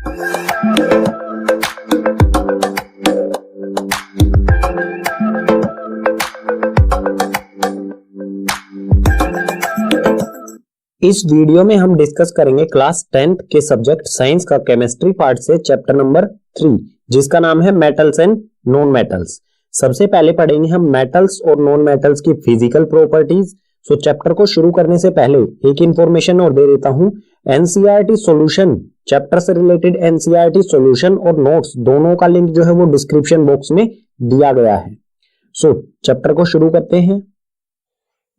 इस वीडियो में हम डिस्कस करेंगे क्लास 10th के सब्जेक्ट साइंस का केमिस्ट्री पार्ट से चैप्टर नंबर 3, जिसका नाम है मेटल्स एंड नॉन मेटल्स। सबसे पहले पढ़ेंगे हम मेटल्स और नॉन मेटल्स की फिजिकल प्रॉपर्टीज। सो चैप्टर को शुरू करने से पहले एक इंफॉर्मेशन और दे देता हूं। एनसीईआरटी सॉल्यूशन, चैप्टर से रिलेटेड एनसीईआरटी सॉल्यूशन और नोट्स दोनों का लिंक जो है वो डिस्क्रिप्शन बॉक्स में दिया गया है। सो चैप्टर को शुरू करते हैं।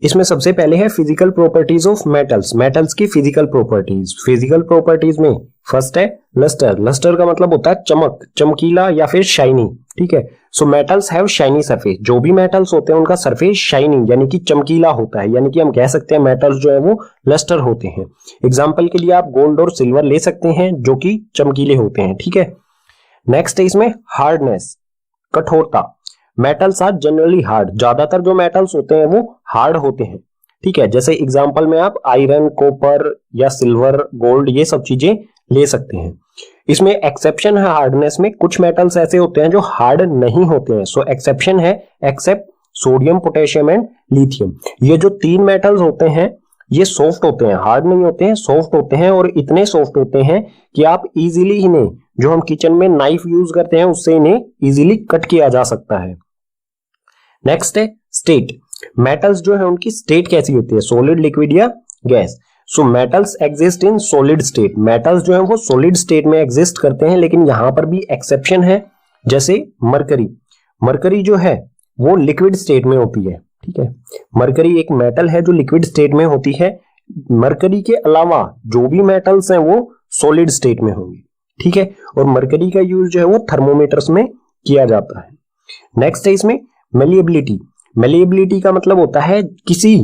इसमें सबसे पहले है physical properties of metals. Metals की फिजिकल प्रॉपर्टीज। फिजिकल प्रॉपर्टीज में फर्स्ट है लस्टर। लस्टर का मतलब होता है चमक, चमकीला या फिर शाइनी। ठीक है। So metals have shiny surface. जो भी मेटल्स होते हैं उनका सरफेस शाइनी यानी कि चमकीला होता है, यानी कि हम कह सकते हैं मेटल्स जो है वो लस्टर होते हैं। एग्जाम्पल के लिए आप गोल्ड और सिल्वर ले सकते हैं जो कि चमकीले होते हैं। ठीक है। नेक्स्ट है इसमें हार्डनेस, कठोरता। Metals are generally hard. ज्यादातर जो मेटल्स होते हैं वो हार्ड होते हैं। ठीक है। जैसे एग्जांपल में आप आयरन, कॉपर या सिल्वर, गोल्ड ये सब चीजें ले सकते हैं। इसमें एक्सेप्शन है हार्डनेस में। कुछ मेटल्स ऐसे होते हैं जो हार्ड नहीं होते हैं। सो एक्सेप्शन है except sodium, potassium and lithium. ये जो 3 मेटल्स होते हैं ये सॉफ्ट होते हैं, हार्ड नहीं होते हैं, सॉफ्ट होते हैं। और इतने सॉफ्ट होते हैं कि आप इजीली इन्हें, जो हम किचन में नाइफ यूज करते हैं उससे इन्हें इजीली कट किया जा सकता है। नेक्स्ट है स्टेट। मेटल्स जो है उनकी स्टेट कैसी होती है, सॉलिड, लिक्विड या gas. So metals exist in solid state. Metals जो है वो सॉलिड स्टेट में एग्जिस्ट करते हैं, लेकिन यहां पर भी एक्सेप्शन है। जैसे मरकरी, मरकरी जो है वो लिक्विड स्टेट में होती है। ठीक है। मरकरी एक मेटल है जो लिक्विड स्टेट में होती है। मरकरी के अलावा जो भी मेटल्स हैं वो सॉलिड स्टेट में होंगे। ठीक है। और मरकरी का यूज जो है वो थर्मोमीटर्स में किया जाता है। नेक्स्ट है इसमें मेलिएबिलिटी। मेलिएबिलिटी का मतलब होता है किसी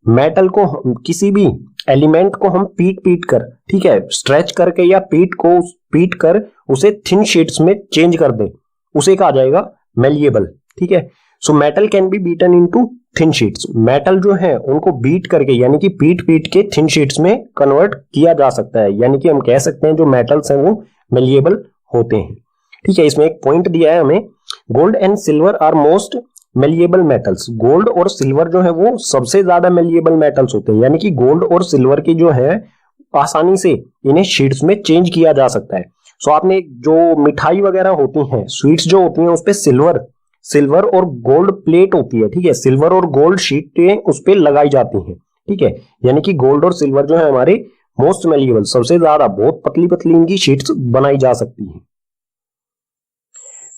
मेटल को, किसी भी एलिमेंट को हम पीट कर, ठीक है, स्ट्रेच करके या पीट कर उसे थिन शीट्स में चेंज कर दें, उसे कहा जाएगा मेलिएबल। ठीक है। So metal can B beaten into thin sheets. Metal जो है उनको बीट करके यानी कि पीट के थिन शीट्स में कन्वर्ट किया जा सकता है, यानी कि हम कह सकते हैं जो मेटल्स हैं वो मेलिएबल होते हैं। ठीक है। इसमें एक पॉइंट दिया है हमें, gold and silver are most malleable metals. Gold और सिल्वर जो है वो सबसे ज्यादा मेलिएबल मेटल्स होते हैं, यानी कि गोल्ड और सिल्वर की जो है आसानी से इन्हें शीट्स में चेंज किया जा सकता है। सो आपने जो मिठाई वगैरह होती हैं, स्वीट्स जो होती हैं, उस पे सिल्वर और गोल्ड प्लेट होती है। ठीक है। सिल्वर और गोल्ड शीटें उस पे लगाई जाती हैं। ठीक है। यानी कि गोल्ड और सिल्वर जो है हमारे मोस्ट मेलिएबल, सबसे ज्यादा, बहुत पतली पतली इनकी शीट्स बनाई जा सकती है।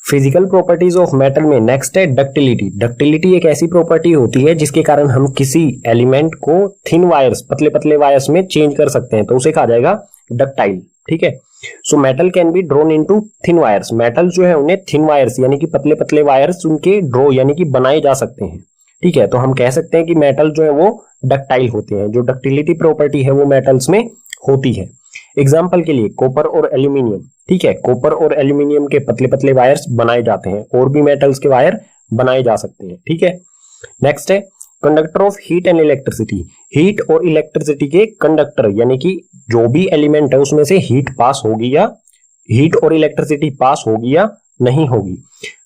फिजिकल प्रॉपर्टीज ऑफ मेटल में नेक्स्ट है डक्टिलिटी। डक्टिलिटी एक ऐसी प्रॉपर्टी होती है जिसके कारण हम किसी एलिमेंट को थिन वायर्स, पतले पतले वायर्स में चेंज कर सकते हैं, तो उसे कहा जाएगा डक्टाइल। ठीक है। So metal can B drone into thin wires. Metal जो है उन्हें थिन वायर्स यानी कि पतले पतले वायर्स उनके ड्रो यानी कि बनाए जा सकते हैं। ठीक है। तो हम कह सकते हैं कि मेटल जो है वो डक्टाइल होते हैं। जो डक्टिलिटी प्रॉपर्टी है वो मेटल्स में होती है। एग्जाम्पल के लिए कॉपर और एल्यूमिनियम। ठीक है। कॉपर और एल्यूमिनियम के पतले पतले वायर्स बनाए जाते हैं, और भी मेटल्स के वायर बनाए जा सकते हैं। ठीक है। नेक्स्ट है conductor of heat and electricity. Heat और इलेक्ट्रिसिटी के कंडक्टर, यानी कि जो भी एलिमेंट है उसमें से हीट पास होगी या हीट और इलेक्ट्रिसिटी पास होगी या नहीं होगी।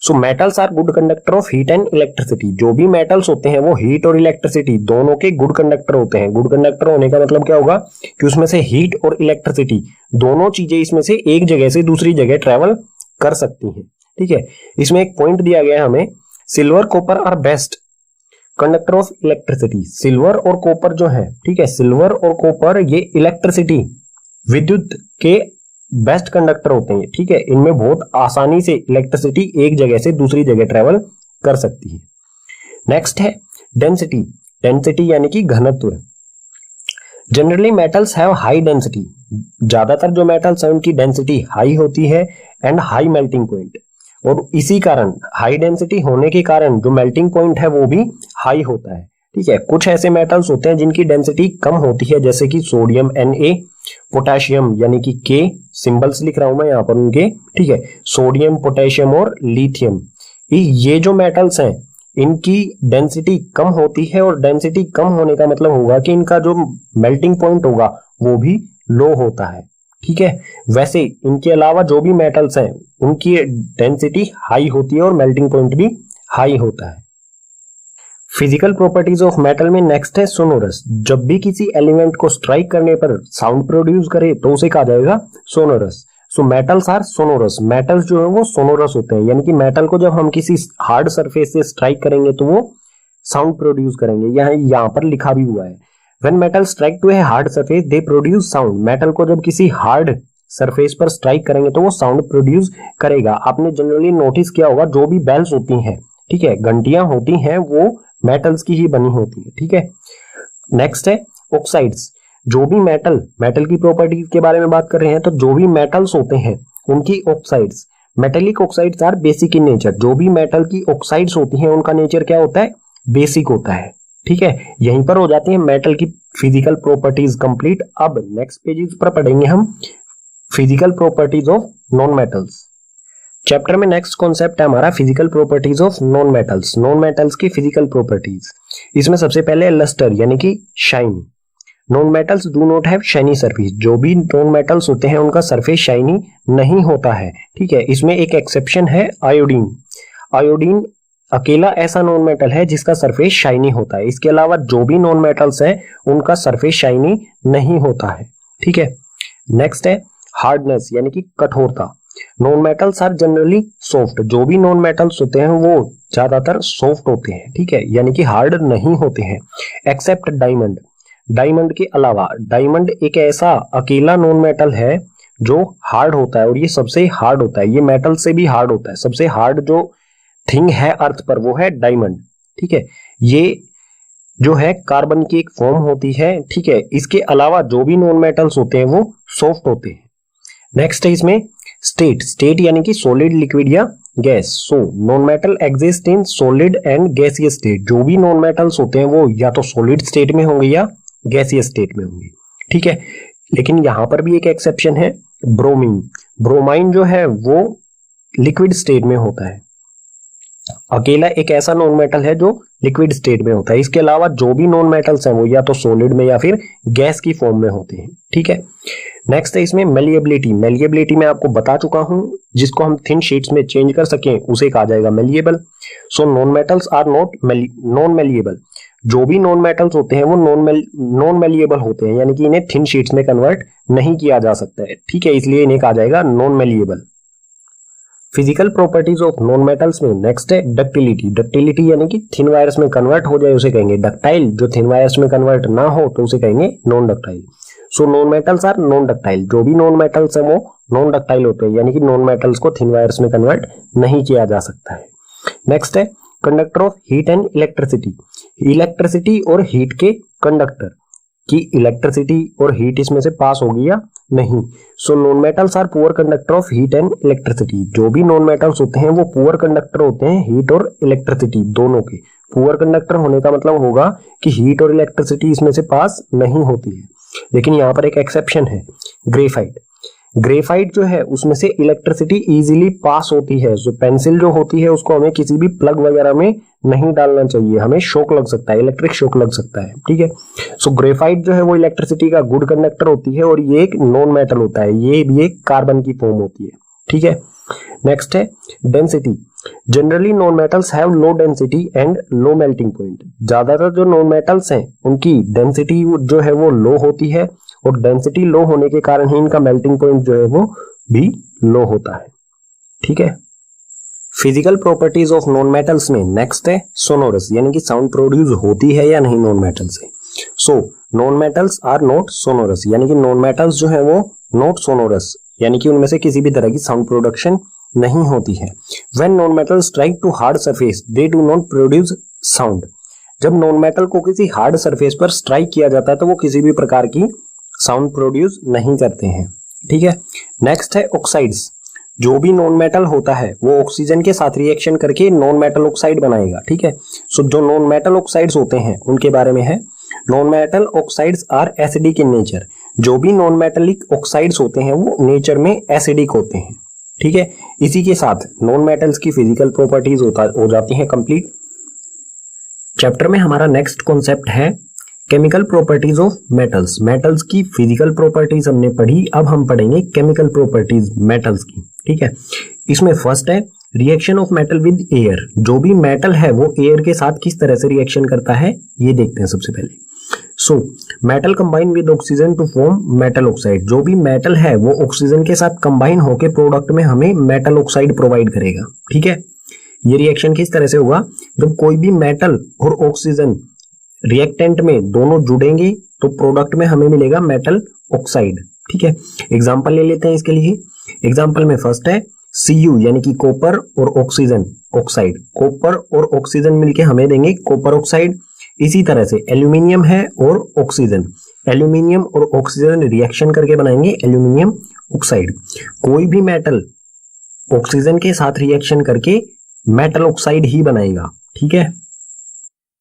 So metals are good conductor of heat and electricity. जो भी मेटल्स होते हैं वो हीट और इलेक्ट्रिसिटी दोनों के गुड कंडक्टर होते हैं। गुड कंडक्टर होने का मतलब क्या होगा कि उसमें से हीट और इलेक्ट्रिसिटी दोनों चीजें इसमें से एक जगह से दूसरी जगह ट्रेवल कर सकती हैं। ठीक है। इसमें एक पॉइंट दिया गया है हमें, silver, copper are best conductor of electricity. Silver और कॉपर जो है, ठीक है, सिल्वर और कॉपर ये इलेक्ट्रिसिटी, विद्युत के बेस्ट कंडक्टर होते हैं। ठीक है। इनमें बहुत आसानी से इलेक्ट्रिसिटी एक जगह से दूसरी जगह ट्रेवल कर सकती है। नेक्स्ट है डेंसिटी। डेंसिटी यानी कि घनत्व। Generally metals have high density. ज्यादातर जो मेटल्स हैं उनकी डेंसिटी हाई होती है एंड हाई मेल्टिंग पॉइंट, और इसी कारण हाई डेंसिटी होने के कारण जो मेल्टिंग पॉइंट है वो भी हाई होता है। ठीक है। कुछ ऐसे मेटल्स होते हैं जिनकी डेंसिटी कम होती है, जैसे कि सोडियम Na, पोटेशियम यानी कि K, सिंबल्स लिख रहा हूं मैं यहां पर उनके। ठीक है। सोडियम, पोटेशियम और लिथियम, ये जो मेटल्स हैं इनकी डेंसिटी कम होती है, और डेंसिटी कम होने का मतलब होगा कि इनका जो मेल्टिंग पॉइंट होगा वो भी लो होता है। ठीक है। वैसे इनके अलावा जो भी मेटल्स हैं उनकी डेंसिटी हाई होती है और मेल्टिंग पॉइंट भी हाई होता है। फिजिकल प्रॉपर्टीज ऑफ मेटल में नेक्स्ट है सोनोरस। जब भी किसी एलिमेंट को स्ट्राइक करने पर साउंड प्रोड्यूस करे तो उसे कहा जाएगा sonorous. So metals are sonorous. Metals जो है वो सोनोरस होते हैं, यानी कि मेटल को जब हम किसी हार्ड सरफेस से स्ट्राइक करेंगे तो वो साउंड प्रोड्यूस करेंगे। यहाँ पर लिखा भी हुआ है, when metal strike to a hard surface they produce sound. Metal को जब किसी हार्ड सरफेस पर स्ट्राइक करेंगे तो वो साउंड प्रोड्यूस करेगा। आपने जनरली नोटिस किया होगा जो भी बेल्स होती हैं, ठीक है, घंटियां होती हैं, वो मेटल्स की ही बनी होती है, ठीक है। नेक्स्ट है ऑक्साइड्स। जो भी मेटल की प्रॉपर्टीज के बारे में बात कर रहे हैं, तो जो भी मेटल्स होते हैं उनकी oxides, metallic oxides are basic in nature. जो भी मेटल की ऑक्साइड्स होती हैं उनका नेचर क्या होता है, बेसिक होता है, ठीक है। यहीं पर हो जाती है मेटल की फिजिकल प्रॉपर्टीज कंप्लीट। अब नेक्स्ट पेजेस पर पढ़ेंगे हम physical properties of non metals. Chapter में नेक्स्ट कॉन्सेप्ट है हमारा physical properties of non metals. Non metals की फिजिकल प्रॉपर्टीज, इसमें सबसे पहले लस्टर यानी कि shine. Non metals do not have shiny surface. जो भी नॉन मेटल्स होते हैं उनका सरफेस शाइनी नहीं होता है, ठीक है। इसमें एक एक्सेप्शन है आयोडीन। आयोडीन अकेला ऐसा नॉन मेटल है जिसका सरफेस शाइनी होता है। इसके अलावा जो भी नॉन मेटल्स है उनका सरफेस शाइनी नहीं होता है, ठीक है। नेक्स्ट है हार्डनेस यानी कि कठोरता। Non metals are generally soft. जो भी नॉन मेटल्स होते हैं वो ज्यादातर सॉफ्ट होते हैं, ठीक है, यानी कि हार्ड नहीं होते हैं, एक्सेप्ट डायमंड। डायमंड के अलावा, डायमंड एक ऐसा अकेला नॉन मेटल है जो हार्ड होता है और ये सबसे हार्ड होता है। ये मेटल से भी हार्ड होता है। सबसे हार्ड जो थिंग है अर्थ पर वो है डायमंड, ठीक है। ये जो है कार्बन की एक फॉर्म होती है, ठीक है। इसके अलावा जो भी नॉन मेटल्स होते हैं वो सॉफ्ट होते हैं। नेक्स्ट है इसमें स्टेट यानी कि सॉलिड, लिक्विड या gas. So non metal exist in solid and gaseous state. जो भी नॉन मेटल्स होते हैं वो या तो सॉलिड स्टेट में होंगे या गैसियस स्टेट में होंगे, ठीक है। लेकिन यहां पर भी एक एक्सेप्शन है, ब्रोमीन। ब्रोमाइन जो है वो लिक्विड स्टेट में होता है। अकेला एक ऐसा नॉन मेटल है जो लिक्विड स्टेट में होता है। इसके अलावा जो भी नॉन मेटल्स हैं वो या तो सॉलिड में या फिर गैस की फॉर्म में होते हैं, ठीक है। नेक्स्ट है इसमें मेलिएबिलिटी। मेलिएबिलिटी मैं आपको बता चुका हूं, जिसको हम थिन शीट्स में चेंज कर सकें उसे कहा जाएगा malleable. So non metals are non malleable. जो भी नॉन मेटल्स होते हैं वो नॉन मेलिएबल होते हैं, यानी कि इन्हें थिन शीट्स में कन्वर्ट नहीं किया जा सकता है, ठीक है, इसलिए इन्हें कहा जाएगा non malleable. Physical properties of non metals में नेक्स्ट है डक्टिलिटी। डक्टिलिटी यानी कि थिन वायर्स में कन्वर्ट हो जाए उसे कहेंगे डक्टाइल। जो थिन वायर्स में कन्वर्ट ना हो तो उसे कहेंगे non ductile. So non metals are non ductile. जो भी नॉन मेटल्स है वो नॉन डक्टाइल होते हैं, यानी कि नॉन मेटल्स को थिन वायर्स में कन्वर्ट नहीं किया जा सकता है। नेक्स्ट है conductor of heat and electricity. Electricity और हीट के कंडक्टर की इलेक्ट्रिसिटी और हीट इसमें से पास होगी या नहीं। So non metals are poor conductor of heat and electricity. जो भी नॉन मेटल्स होते हैं वो पुअर कंडक्टर होते हैं हीट और इलेक्ट्रिसिटी दोनों के। पुअर कंडक्टर होने का मतलब होगा कि हीट और इलेक्ट्रिसिटी इसमें से पास नहीं होती है। लेकिन यहाँ पर एक एक्सेप्शन है, ग्रेफाइट। ग्रेफाइट जो है उसमें से इलेक्ट्रिसिटी इजीली पास होती है। जो पेंसिल जो होती है उसको हमें किसी भी प्लग वगैरह में नहीं डालना चाहिए, हमें शॉक लग सकता है, इलेक्ट्रिक शॉक लग सकता है, ठीक है। सो ग्रेफाइट जो है वो इलेक्ट्रिसिटी का गुड कंडक्टर होती है और ये एक नॉन मेटल होता है, ये भी एक कार्बन की फॉर्म होती है, ठीक है। नेक्स्ट है density. Generally non metals have low density and low melting point. ज्यादातर जो नॉन मेटल्स हैं उनकी डेंसिटी जो है वो लो होती है और डेंसिटी लो होने के कारण ही इनका मेल्टिंग पॉइंट जो है वो भी लो होता है, ठीक है। Physical properties of non metals में नेक्स्ट है सोनोरस, यानी कि साउंड प्रोड्यूस होती है या नहीं नॉन मेटल से। So non metals are not sonorous, यानी कि नॉन मेटल्स जो है वो नॉट सोनोरस, यानी कि उनमें से किसी भी तरह की साउंड प्रोडक्शन नहीं होती है। When non metal strike to hard surface they do not produce sound. जब नॉन मेटल को किसी हार्ड सरफेस पर स्ट्राइक किया जाता है तो वो किसी भी प्रकार की साउंड प्रोड्यूस नहीं करते हैं, ठीक है। नेक्स्ट है ऑक्साइड्स। जो भी नॉन मेटल होता है वो ऑक्सीजन के साथ रिएक्शन करके नॉन मेटल ऑक्साइड बनाएगा, ठीक है। सो जो नॉन मेटल ऑक्साइड्स होते हैं उनके बारे में है, non metal oxides are acidic in nature. जो भी नॉन मेटेलिक ऑक्साइड्स होते हैं वो नेचर में एसिडिक होते हैं, ठीक है। इसी के साथ नॉन मेटल्स की फिजिकल प्रॉपर्टीज हो जाती हैं कंप्लीट। चैप्टर में हमारा नेक्स्ट कॉन्सेप्ट है chemical properties of metals, metals की फिजिकल प्रॉपर्टीज हमने पढ़ी, अब हम पढ़ेंगे केमिकल प्रॉपर्टीज मेटल्स की। ठीक है, इसमें फर्स्ट है reaction of metal with air. जो भी मेटल है वो एयर के साथ किस तरह से रिएक्शन करता है ये देखते हैं सबसे पहले। So metal combine with oxygen to form metal oxide. जो भी मेटल है वो ऑक्सीजन के साथ कंबाइन होकर प्रोडक्ट में हमें मेटल ऑक्साइड प्रोवाइड करेगा। ठीक है, ये रिएक्शन किस तरह से होगा, जब कोई भी मेटल और ऑक्सीजन रिएक्टेंट में दोनों जुड़ेंगे तो प्रोडक्ट में हमें मिलेगा मेटल ऑक्साइड। ठीक है, एग्जांपल ले लेते हैं इसके लिए। एग्जांपल में फर्स्ट है Cu यानी कि कॉपर और ऑक्सीजन ऑक्साइड। कॉपर और ऑक्सीजन मिलके हमें देंगे कॉपर ऑक्साइड। इसी तरह से एल्यूमिनियम है और ऑक्सीजन, एल्यूमिनियम और ऑक्सीजन रिएक्शन करके बनाएंगे एल्यूमिनियम ऑक्साइड। कोई भी मेटल ऑक्सीजन के साथ रिएक्शन करके मेटल ऑक्साइड ही बनाएगा। ठीक है,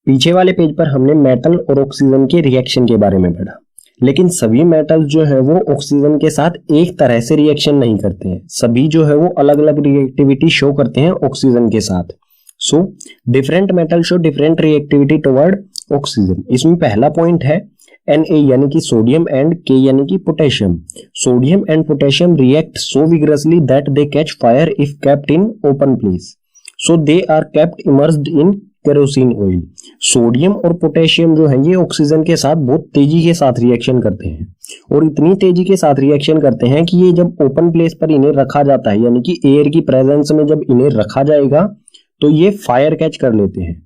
पीछे वाले पेज पर हमने मेटल और ऑक्सीजन के रिएक्शन के बारे में पढ़ा, लेकिन सभी मेटल जो है वो ऑक्सीजन के साथ एक तरह से रिएक्शन नहीं करते हैं। सभी जो है वो अलग अलग रिएक्टिविटी शो करते हैं ऑक्सीजन के साथ। So different metal show different reactivity toward oxygen. इसमें पहला पॉइंट है Na यानी कि सोडियम एंड K यानी कि potassium. Sodium and potassium react so vigorously that they catch fire if kept in open place, so they are kept immersed in kerosene oil. Sodium और potassium जो है ये oxygen के साथ बहुत तेजी के साथ रिएक्शन करते हैं, और इतनी तेजी के साथ रिएक्शन करते हैं कि ये जब ओपन प्लेस पर इन्हें रखा जाता है, यानी कि एयर की प्रेजेंस में जब इन्हें रखा जाएगा तो ये फायर कैच कर लेते हैं।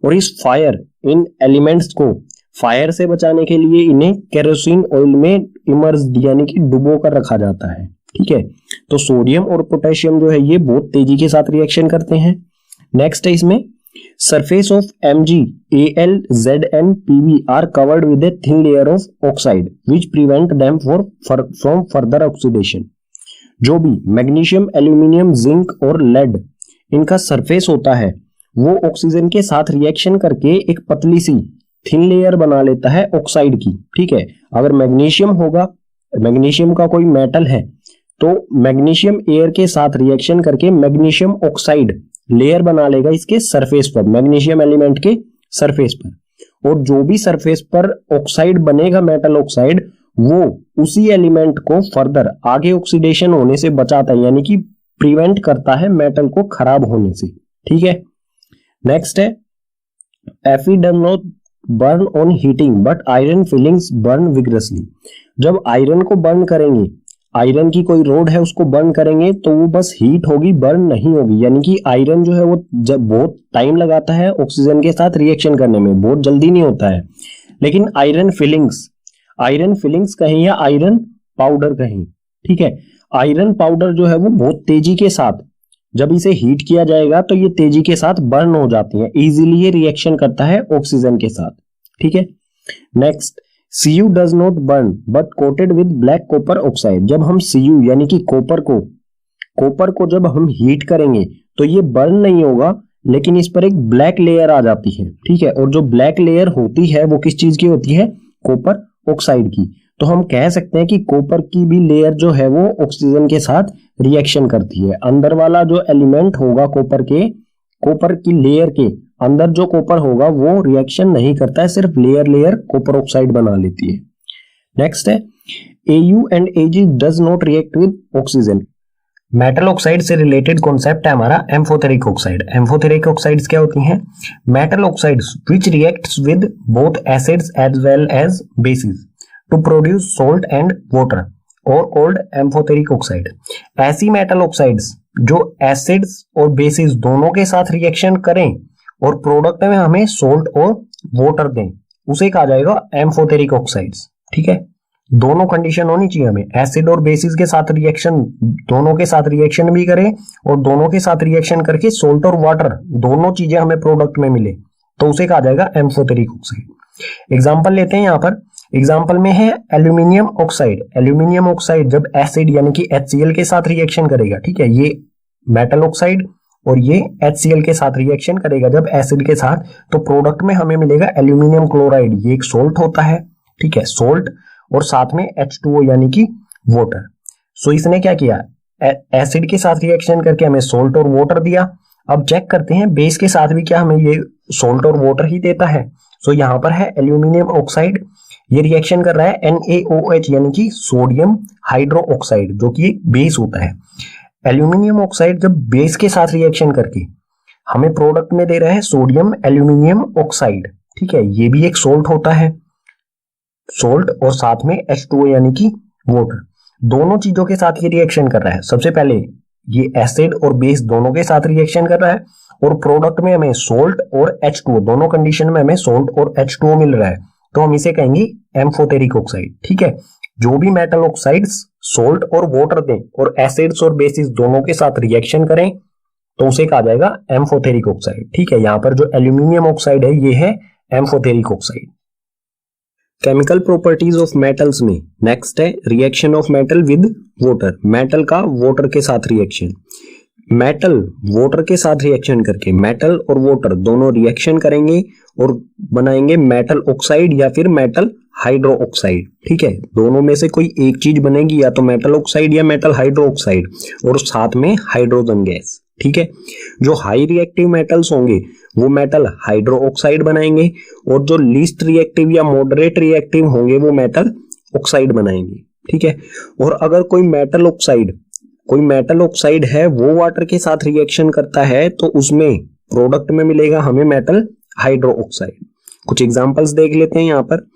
और इस फायर, इन एलिमेंट्स को फायर से बचाने के लिए इन्हें केरोसिन ऑयल में इमर्स्ड यानी कि डुबो कर रखा जाता है। ठीक है, तो सोडियम और पोटेशियम जो है ये बहुत तेजी के साथ रिएक्शन करते हैं। नेक्स्ट है इसमें surface of Mg, Al, Zn, Pb are covered with a thin layer of oxide which prevent them from further oxidation। जो भी मैग्नीशियम, एल्यूमिनियम, जिंक और लेड इनका सरफेस होता है वो ऑक्सीजन के साथ रिएक्शन करके एक पतली सी थिन लेयर बना लेता है ऑक्साइड की। ठीक है, अगर मैग्नीशियम होगा, मैग्नीशियम का कोई मेटल है तो मैग्नीशियम एयर के साथ रिएक्शन करके मैग्नीशियम ऑक्साइड लेयर बना लेगा इसके सरफेस पर, मैग्नीशियम एलिमेंट के सरफेस पर। और जो भी सरफेस पर ऑक्साइड बनेगा मेटल ऑक्साइड, वो उसी एलिमेंट को फर्दर आगे ऑक्सीडेशन होने से बचाता है, यानी कि प्रिवेंट करता है मेटल को खराब होने से। ठीक है, नेक्स्ट है Fe does not burn on heating but iron filings burn vigorously। जब आयरन को बर्न करेंगे, आयरन की कोई रोड है उसको बर्न करेंगे तो वो बस हीट होगी, बर्न नहीं होगी। यानी कि आयरन जो है वो जब बहुत टाइम लगाता है ऑक्सीजन के साथ रिएक्शन करने में, बहुत जल्दी नहीं होता है। लेकिन आयरन फिलिंग्स कहें या आयरन पाउडर कहें, ठीक है, आयरन पाउडर जो है वो बहुत तेजी के साथ जब इसे हीट किया जाएगा तो ये तेजी के साथ बर्न हो जाती है, इजीली ये रिएक्शन करता है ऑक्सीजन के साथ। ठीक है, next Cu does not burn but coated with black copper oxide। जब हम Cu यानी कि कॉपर को जब हम हीट करेंगे तो ये बर्न नहीं होगा, लेकिन इस पर एक ब्लैक लेयर आ जाती है। ठीक है, और जो ब्लैक लेयर होती है वो किस चीज की होती है, कॉपर ऑक्साइड की। तो हम कह सकते हैं कि कॉपर की भी लेयर जो है वो ऑक्सीजन के साथ रिएक्शन करती है। अंदर वाला जो एलिमेंट होगा कॉपर की लेयर के अंदर जो कॉपर होगा वो रिएक्शन नहीं करता है, सिर्फ लेयर कॉपर ऑक्साइड बना लेती है। नेक्स्ट है Au and Ag does not react with oxygen. Metal oxide से रिलेटेड कॉन्सेप्ट है हमारा एम्फोथेरिक ऑक्साइड। एम्फोथेरिक ऑक्साइड्स क्या होती हैं, metal oxides which reacts with both acids as well as bases to produce salt and water are called amphoteric oxide. ऐसी metal oxides जो acids और bases दोनों के साथ रिएक्शन करें और प्रोडक्ट में हमें सॉल्ट और वाटर दें, उसे कहा जाएगा एम्फोथेरिक ऑक्साइड्स। ठीक है, दोनों कंडीशन होनी चाहिए हमें, एसिड और बेसिस के साथ रिएक्शन, दोनों के साथ रिएक्शन भी करें और दोनों के साथ रिएक्शन करके सॉल्ट और वाटर दोनों चीजें हमें प्रोडक्ट में मिले, तो उसे कहा जाएगा एम्फोथेरिक ऑक्साइड। एग्जाम्पल लेते हैं यहाँ पर, एग्जाम्पल में है एल्यूमिनियम ऑक्साइड। एल्यूमिनियम ऑक्साइड जब एसिड यानी कि HCl के साथ रिएक्शन करेगा, ठीक है, ये मेटल ऑक्साइड और ये HCl के साथ रिएक्शन करेगा जब एसिड के साथ, तो प्रोडक्ट में हमें मिलेगा एल्यूमिनियम क्लोराइड। ये एक सोल्ट होता है, ठीक है, सोल्ट, और साथ में H2O यानी कि वाटर। सो इसने क्या किया, एसिड के साथ रिएक्शन करके हमें सोल्ट और वाटर दिया। अब चेक करते हैं बेस के साथ भी क्या हमें ये सोल्ट और वाटर ही देता है। सो यहाँ पर है एल्यूमिनियम ऑक्साइड, ये रिएक्शन कर रहा है NaOH यानी कि सोडियम हाइड्रो ऑक्साइड, जो कि एक बेस होता है। एल्यूमिनियम ऑक्साइड जब बेस के साथ रिएक्शन करके हमें प्रोडक्ट में दे रहा है सोडियम एल्यूमिनियम ऑक्साइड, ठीक है, ये भी एक सोल्ट होता है, सोल्ट, और साथ में H2O यानी कि वाटर, दोनों चीजों के साथ ये रिएक्शन कर रहा है। सबसे पहले ये एसिड और बेस दोनों के साथ रिएक्शन कर रहा है, और प्रोडक्ट में हमें सोल्ट और H2O, दोनों कंडीशन में हमें सोल्ट और H2O मिल रहा है, तो हम इसे कहेंगे एम्फोटेरिक ऑक्साइड, ठीक है। जो भी मेटल ऑक्साइड्स सोल्ट और वाटर दें और एसिड्स और बेसिस दोनों के साथ रिएक्शन करें तो उसे कहा जाएगा एम्फोटेरिक ऑक्साइड, ठीक है। यहां पर जो एल्यूमिनियम ऑक्साइड है ये है amphoteric oxide. Chemical properties of metals में नेक्स्ट है reaction of metal with water, metal का वाटर के साथ रिएक्शन। मेटल वाटर के साथ रिएक्शन करके मेटल और वाटर दोनों रिएक्शन करेंगे और बनाएंगे मेटल ऑक्साइड या फिर मेटल हाइड्रो ऑक्साइड, ठीक है। दोनों में से कोई एक चीज बनेगी, या तो मेटल ऑक्साइड या मेटल हाइड्रो ऑक्साइड, और साथ में हाइड्रोजन गैस, ठीक है। जो हाई रिएक्टिव मेटल्स होंगे वो मेटल हाइड्रो ऑक्साइड बनाएंगे, और जो लीस्ट रिएक्टिव या मॉडरेट रिएक्टिव होंगे वो मेटल ऑक्साइड बनाएंगे, ठीक है। और अगर कोई मेटल ऑक्साइड है वो वाटर के साथ रिएक्शन करता है तो उसमें प्रोडक्ट में मिलेगा हमें मेटल हाइड्रो ऑक्साइड। कुछ एग्जांपल्स देख लेते हैं यहाँ पर।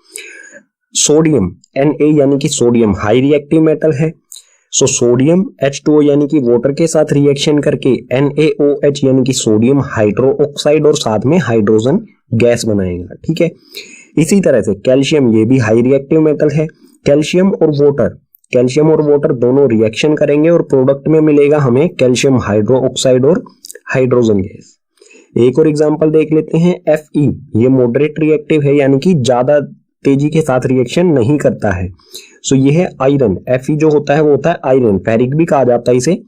सोडियम Na यानी कि सोडियम हाई रिएक्टिव मेटल है, सो सोडियम H2O यानी कि वाटर के साथ रिएक्शन करके NaOH यानी कि सोडियम हाइड्रो ऑक्साइड और साथ में हाइड्रोजन गैस बनाएगा, ठीक है। इसी तरह से कैल्शियम, ये भी हाई रिएक्टिव मेटल है। कैल्शियम और वाटर दोनों रिएक्शन करेंगे और प्रोडक्ट में मिलेगा हमें कैल्शियम हाइड्रो ऑक्साइड और हाइड्रोजन गैस। एक और एग्जांपल देख लेते हैं। Fe, ये मॉडरेट रिएक्टिव है यानी कि ज्यादा तेजी के साथ रिएक्शन नहीं करता है। सो ये है आयरन। Fe जो होता है वो होता है आयरन, फेरिक भी कहा जाता है इसे।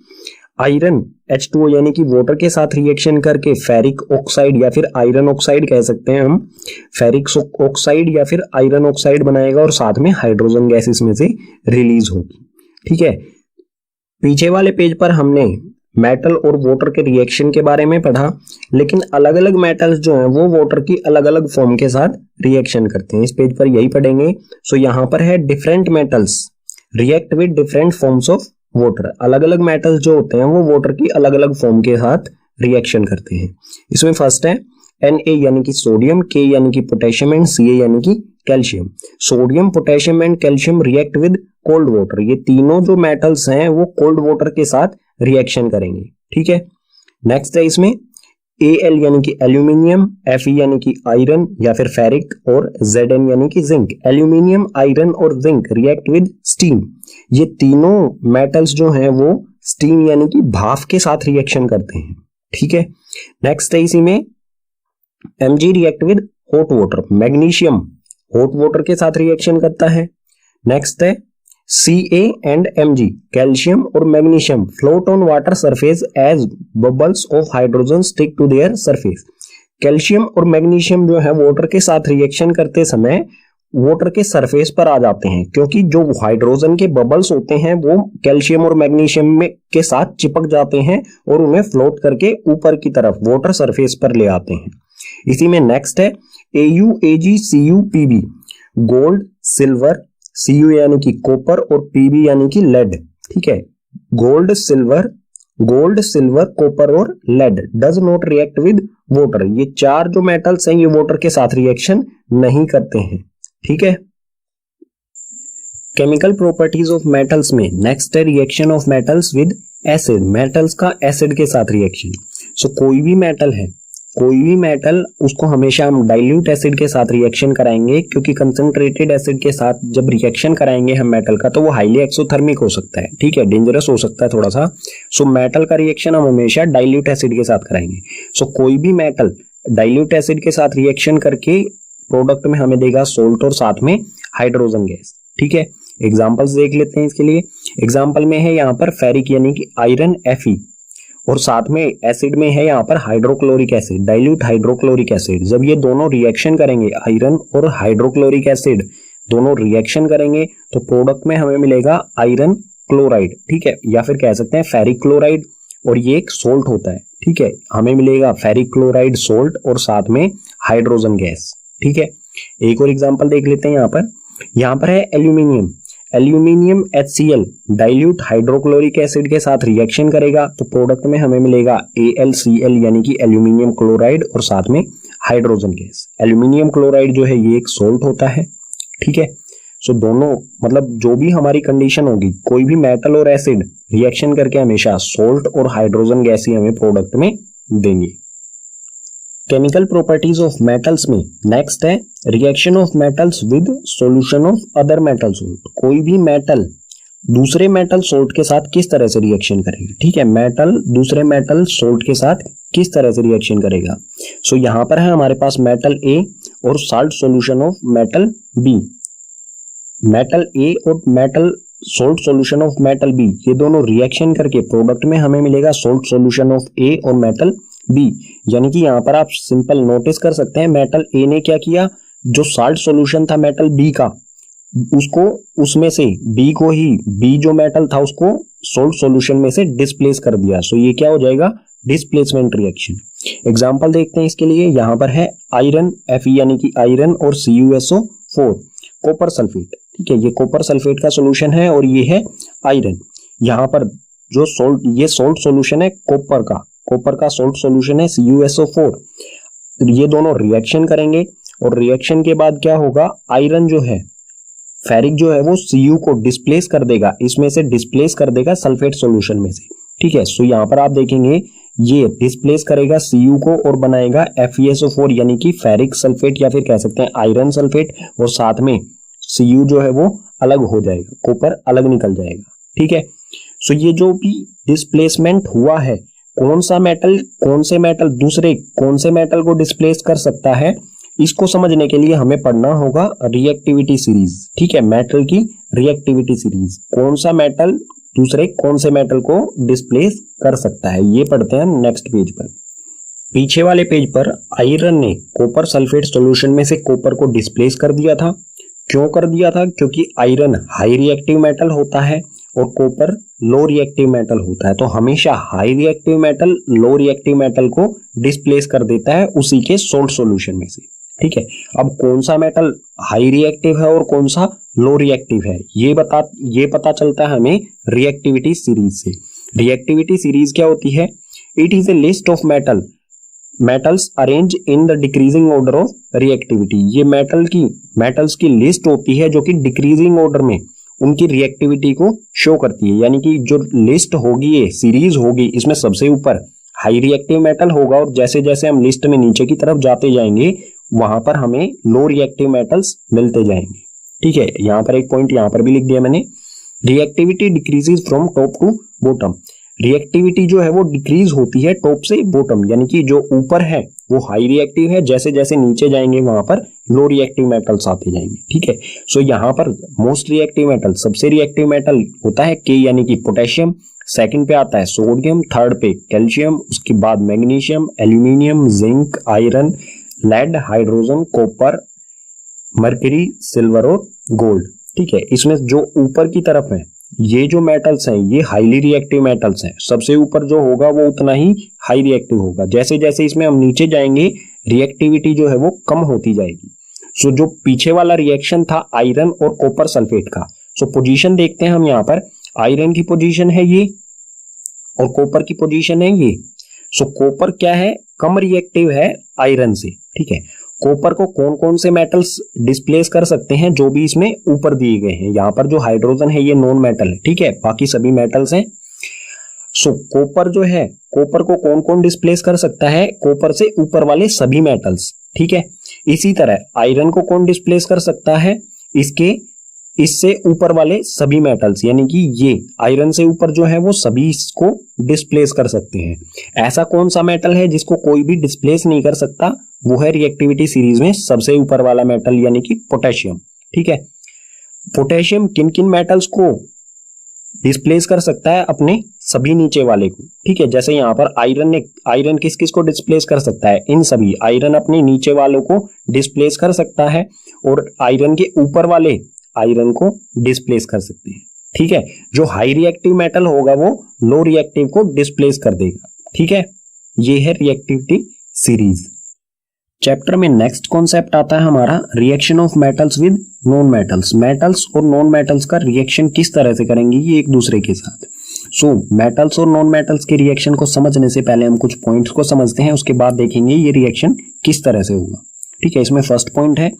आयरन H2O यानी कि वाटर के साथ रिएक्शन करके फेरिक ऑक्साइड या फिर आयरन ऑक्साइड कह सकते हैं हम, फेरिक ऑक्साइड या फिर आयरन ऑक्साइड बनाएगा और साथ में हाइड्रोजन गैस इसमें से रिलीज होगी, ठीक है। पीछे वाले पेज पर हमने मेटल और वाटर के रिएक्शन के बारे में पढ़ा, लेकिन अलग अलग मेटल्स जो हैं वो वाटर की अलग अलग फॉर्म के साथ रिएक्शन करते हैं। इस पेज पर यही पढ़ेंगे। सो यहाँ पर है different metals react with different forms of water. अलग अलग मेटल्स जो होते हैं वो वाटर की अलग अलग फॉर्म के साथ रिएक्शन करते हैं। इसमें फर्स्ट है Na यानी कि सोडियम, K यानी कि पोटेशियम एंड Ca यानी कि calcium. Sodium, potassium and calcium react with cold water. ये तीनों जो मेटल्स हैं वो कोल्ड वाटर के साथ रिएक्शन करेंगे, ठीक है। नेक्स्ट है इसमें Al यानी कि एल्यूमिनियम, Fe यानी कि आयरन या फिर फेरिक, और Zn यानी कि जिंक। एल्यूमिनियम, आयरन और जिंक रिएक्ट विद स्टीम। ये तीनों मेटल्स जो हैं वो स्टीम यानी कि भाप के साथ रिएक्शन करते हैं, ठीक है। नेक्स्ट है इसी में Mg react with hot water. Magnesium hot water के साथ रिएक्शन करता है। नेक्स्ट है Ca एंड Mg, कैल्शियम और magnesium float on water surface as bubbles of hydrogen stick to their surface. Calcium और मैग्नीशियम जो है वाटर के साथ रिएक्शन करते समय वाटर के सरफेस पर आ जाते हैं, क्योंकि जो हाइड्रोजन के बबल्स होते हैं वो कैल्शियम और मैग्नीशियम में के साथ चिपक जाते हैं और उन्हें फ्लोट करके ऊपर की तरफ वाटर सरफेस पर ले आते हैं। इसी में नेक्स्ट है Au, Ag, Cu, Pb, gold, silver, Cu यानी कि कॉपर और Pb यानी कि लेड, ठीक है। गोल्ड, सिल्वर, कॉपर और lead does not react with water. ये चार जो मेटल्स हैं ये वाटर के साथ रिएक्शन नहीं करते हैं, ठीक है। केमिकल प्रॉपर्टीज ऑफ मेटल्स में नेक्स्ट है reaction of metals with acid. Metals का एसिड के साथ रिएक्शन। सो कोई भी मेटल उसको हमेशा हम डाइल्यूट एसिड के साथ रिएक्शन कराएंगे, क्योंकि कंसंट्रेटेड एसिड के साथ जब रिएक्शन कराएंगे हम मेटल का तो वो हाईली एक्सोथर्मिक हो सकता है, ठीक है, डेंजरस हो सकता है थोड़ा सा। सो मेटल का रिएक्शन हम हमेशा डाइल्यूट एसिड के साथ कराएंगे। सो कोई भी मेटल डाइल्यूट एसिड के साथ रिएक्शन करके प्रोडक्ट में हमें देगा सोल्ट और साथ में हाइड्रोजन गैस, ठीक है। एग्जांपल्स देख लेते हैं इसके लिए। एग्जांपल में है यहाँ पर फेरिक यानी कि आयरन Fe, और साथ में एसिड में है यहाँ पर hydrochloric acid, dilute hydrochloric acid. जब ये दोनों रिएक्शन करेंगे, आयरन और हाइड्रोक्लोरिक एसिड दोनों रिएक्शन करेंगे तो प्रोडक्ट में हमें मिलेगा आयरन क्लोराइड, ठीक है, या फिर कह सकते हैं फेरिक क्लोराइड, और ये एक सोल्ट होता है, ठीक है। हमें मिलेगा फेरिक क्लोराइड सोल्ट और साथ में हाइड्रोजन गैस, ठीक है, एक और एग्जांपल देख लेते हैं। यहाँ पर है aluminium. Aluminium HCl dilute hydrochloric acid के साथ रिएक्शन करेगा तो प्रोडक्ट में हमें मिलेगा AlCl यानी कि एल्यूमिनियम क्लोराइड और साथ में हाइड्रोजन गैस। एल्यूमिनियम क्लोराइड जो है ये एक सोल्ट होता है, ठीक है। सो दोनों मतलब जो भी हमारी कंडीशन होगी, कोई भी मेटल और एसिड रिएक्शन करके हमेशा सोल्ट और हाइड्रोजन गैस ही हमें प्रोडक्ट में देंगे। केमिकल प्रॉपर्टीज ऑफ मेटल्स में नेक्स्ट है reaction of metals with solution of other metal salt. कोई भी मेटल दूसरे मेटल सोल्ट के साथ किस तरह से रिएक्शन करेगा, ठीक है, मेटल दूसरे मेटल सोल्ट के साथ किस तरह से रिएक्शन करेगा। सो यहां पर है हमारे पास मेटल A और salt solution of metal B। Metal A और metal salt solution of metal B, ये दोनों रिएक्शन करके प्रोडक्ट में हमें मिलेगा सोल्ट सॉल्यूशन ऑफ A और मेटल B। यानी कि यहां पर आप सिंपल नोटिस कर सकते हैं, मेटल A ने क्या किया, जो साल्ट सॉल्यूशन था मेटल B का, उसको उसमें से B को ही, B जो मेटल था उसको सोल्ट सॉल्यूशन में से डिस्प्लेस कर दिया। सो ये क्या हो जाएगा, डिस्प्लेसमेंट रिएक्शन। एग्जांपल देखते हैं इसके लिए। यहां पर है आयरन Fe यानी कि आयरन और CuSO4, कॉपर सल्फेट, ठीक है, ये कॉपर सल्फेट का सॉल्यूशन है और ये है आयरन। यहां पर जो सोल्ट, ये सोल्ट सॉल्यूशन है कॉपर का सोल्ट सॉल्यूशन है CuSO4। ये दोनों रिएक्शन करेंगे और रिएक्शन के बाद क्या होगा, आयरन जो है, फेरिक जो है वो Cu को डिस्प्लेस कर देगा, इसमें से डिस्प्लेस कर देगा सल्फेट सॉल्यूशन में से, ठीक है। सो यहां पर आप देखेंगे ये डिस्प्लेस करेगा Cu को और बनाएगा FeSO4 यानी कि फेरिक सल्फेट या फिर कह सकते हैं आयरन सल्फेट, और साथ में Cu जो है वो अलग हो जाएगा, कॉपर अलग निकल जाएगा, ठीक है। सो ये जो भी डिस्प्लेसमेंट हुआ है, कौन सा मेटल कौन से मेटल दूसरे कौन से मेटल को डिस्प्लेस कर सकता है, इसको समझने के लिए हमें पढ़ना होगा रिएक्टिविटी सीरीज, ठीक है, मेटल की रिएक्टिविटी सीरीज। कौन सा मेटल दूसरे कौन से मेटल को डिस्प्लेस कर सकता है, ये पढ़ते हैं नेक्स्ट पेज पर। पीछे वाले पेज पर आयरन ने कॉपर सल्फेट सॉल्यूशन में से कॉपर को डिस्प्लेस कर दिया था। क्यों कर दिया था, क्योंकि आयरन हाई रिएक्टिव मेटल होता है और कॉपर लो रिएक्टिव मेटल होता है। तो हमेशा high reactive metal low reactive metal को डिस्प्लेस कर देता है उसी के सोल्ट सॉल्यूशन में से, ठीक है। अब कौन सा मेटल हाई रिएक्टिव है और कौन सा लो रिएक्टिव है, ये पता चलता है हमें रिएक्टिविटी सीरीज से। रिएक्टिविटी सीरीज क्या होती है, it is A list of metals arrange in the decreasing order of reactivity. ये मेटल्स की लिस्ट होती है जो कि डिक्रीजिंग ऑर्डर में उनकी रिएक्टिविटी को शो करती है। यानी कि जो लिस्ट होगी, ये सीरीज होगी, इसमें सबसे ऊपर हाई रिएक्टिव मेटल होगा और जैसे जैसे हम लिस्ट में नीचे की तरफ जाते जाएंगे वहां पर हमें लो रिएक्टिव मेटल्स मिलते जाएंगे, ठीक है। यहां पर एक पॉइंट यहां पर भी लिख दिया मैंने, reactivity decreases from top to bottom. Reactivity जो है वो डिक्रीज होती है टॉप से बॉटम, यानी कि जो ऊपर है वो हाई रिएक्टिव है, जैसे जैसे नीचे जाएंगे वहां पर लो रिएक्टिव मेटल्स आते जाएंगे, ठीक है। सो यहाँ पर मोस्ट रिएक्टिव मेटल, सबसे रिएक्टिव मेटल होता है K यानी कि पोटेशियम, सेकंड पे आता है सोडियम, थर्ड पे कैल्शियम, उसके बाद magnesium, aluminium, zinc, iron, lead, hydrogen, copper, mercury, silver और गोल्ड, ठीक है। इसमें जो ऊपर की तरफ है ये जो मेटल्स हैं ये हाईली रिएक्टिव मेटल्स हैं, सबसे ऊपर जो होगा वो उतना ही हाई रिएक्टिव होगा। जैसे जैसे इसमें हम नीचे जाएंगे रिएक्टिविटी जो है वो कम होती जाएगी। सो जो पीछे वाला रिएक्शन था आयरन और कॉपर सल्फेट का, सो पोजीशन देखते हैं हम यहाँ पर, आयरन की पोजीशन है ये और कॉपर की पोजीशन है ये। सो कॉपर क्या है, कम रिएक्टिव है आयरन से, ठीक है। कॉपर को कौन कौन से मेटल्स डिस्प्लेस कर सकते हैं, जो भी इसमें ऊपर दिए गए हैं। यहाँ पर जो हाइड्रोजन है ये नॉन मेटल है, ठीक है, बाकी सभी मेटल्स हैं। सो कॉपर जो है, कॉपर को कौन कौन डिस्प्लेस कर सकता है, कॉपर से ऊपर वाले सभी मेटल्स, ठीक है। इसी तरह आयरन को कौन डिस्प्लेस कर सकता है, इससे ऊपर वाले सभी मेटल्स, यानी कि ये आयरन से ऊपर जो है वो सभी इसको डिस्प्लेस कर सकते हैं। ऐसा कौन सा मेटल है जिसको कोई भी डिस्प्लेस नहीं कर सकता, वो है रिएक्टिविटी सीरीज में सबसे ऊपर वाला मेटल यानी कि पोटेशियम, ठीक है। पोटेशियम किन किन मेटल्स को डिस्प्लेस कर सकता है, अपने सभी नीचे वाले को, ठीक है। जैसे यहाँ पर आयरन किस किस को डिस्प्लेस कर सकता है, इन सभी, आयरन अपने नीचे वालों को डिस्प्लेस कर सकता है और आयरन के ऊपर वाले आयरन को डिस्प्लेस कर सकते हैं, ठीक है। जो हाई रिएक्टिव मेटल होगा वो लो रिएक्टिव को डिस्प्लेस कर देगा, ठीक है। ये है रिएक्टिविटी सीरीज। चैप्टर में नेक्स्ट कॉन्सेप्ट आता है हमारा reaction of metals with non metals. Metals और नॉन मेटल्स का रिएक्शन किस तरह से करेंगे ये एक दूसरे के साथ। सो मेटल्स और नॉन मेटल्स के रिएक्शन को समझने से पहले हम कुछ पॉइंट्स को समझते हैं, उसके बाद देखेंगे ये रिएक्शन किस तरह से होगा। ठीक है, इसमें फर्स्ट पॉइंट है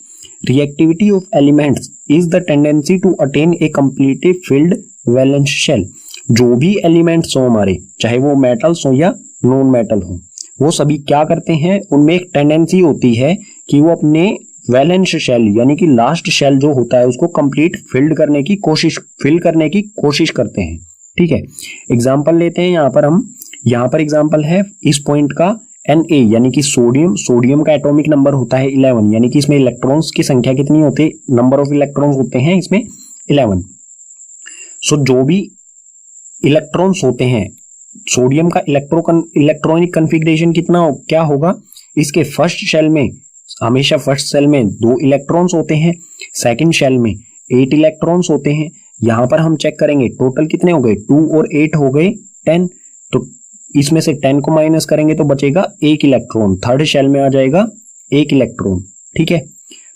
reactivity of elements is the tendency to attain a completely filled valence shell. जो भी एलिमेंट्स हो हमारे, चाहे वो मेटल्स हो या नॉन मेटल हो, वो सभी क्या करते हैं, उनमें एक टेंडेंसी होती है कि वो अपने वैलेंस शेल यानी कि लास्ट शेल जो होता है उसको कंप्लीट फिल करने की कोशिश करते हैं। ठीक है, एग्जांपल लेते हैं यहाँ पर एग्जांपल है इस पॉइंट का Na यानी कि सोडियम का एटॉमिक नंबर होता है 11, यानी कि इसमें इलेक्ट्रॉन्स की संख्या कितनी होती है, नंबर ऑफ इलेक्ट्रॉन्स होते हैं इसमें 11। सो जो भी इलेक्ट्रॉन्स होते हैं, सोडियम का इलेक्ट्रॉनिक कन्फिग्रेशन क्या होगा, इसके फर्स्ट शेल में हमेशा 2 इलेक्ट्रॉन्स होते हैं, सेकंड शेल में 8 इलेक्ट्रॉन्स होते हैं। यहां पर हम चेक करेंगे टोटल कितने हो गए, 2 और 8 हो गए 10, तो इसमें से 10 को माइनस करेंगे तो बचेगा 1 इलेक्ट्रॉन, थर्ड शेल में आ जाएगा 1 इलेक्ट्रॉन। ठीक है,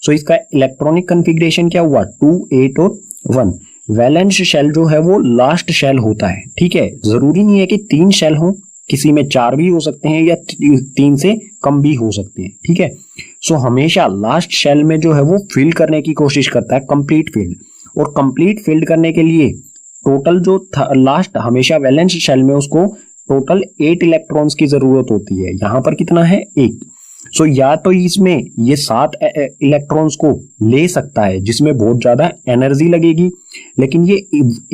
सो इसका इलेक्ट्रॉनिक कन्फिग्रेशन क्या हुआ, 2, 8 और 1। वैलेंस शेल जो है वो लास्ट शेल होता है। ठीक है, जरूरी नहीं है कि 3 शेल हो, किसी में 4 भी हो सकते हैं या 3 से कम भी हो सकते हैं। ठीक है, सो हमेशा लास्ट शेल में जो है वो फिल करने की कोशिश करता है, कंप्लीट फील्ड। और कंप्लीट फील्ड करने के लिए टोटल जो लास्ट हमेशा वैलेंस शेल में उसको टोटल 8 इलेक्ट्रॉन्स की जरूरत होती है। यहां पर कितना है, 1। सो या तो इसमें ये 7 इलेक्ट्रॉन्स को ले सकता है जिसमें बहुत ज्यादा एनर्जी लगेगी, लेकिन ये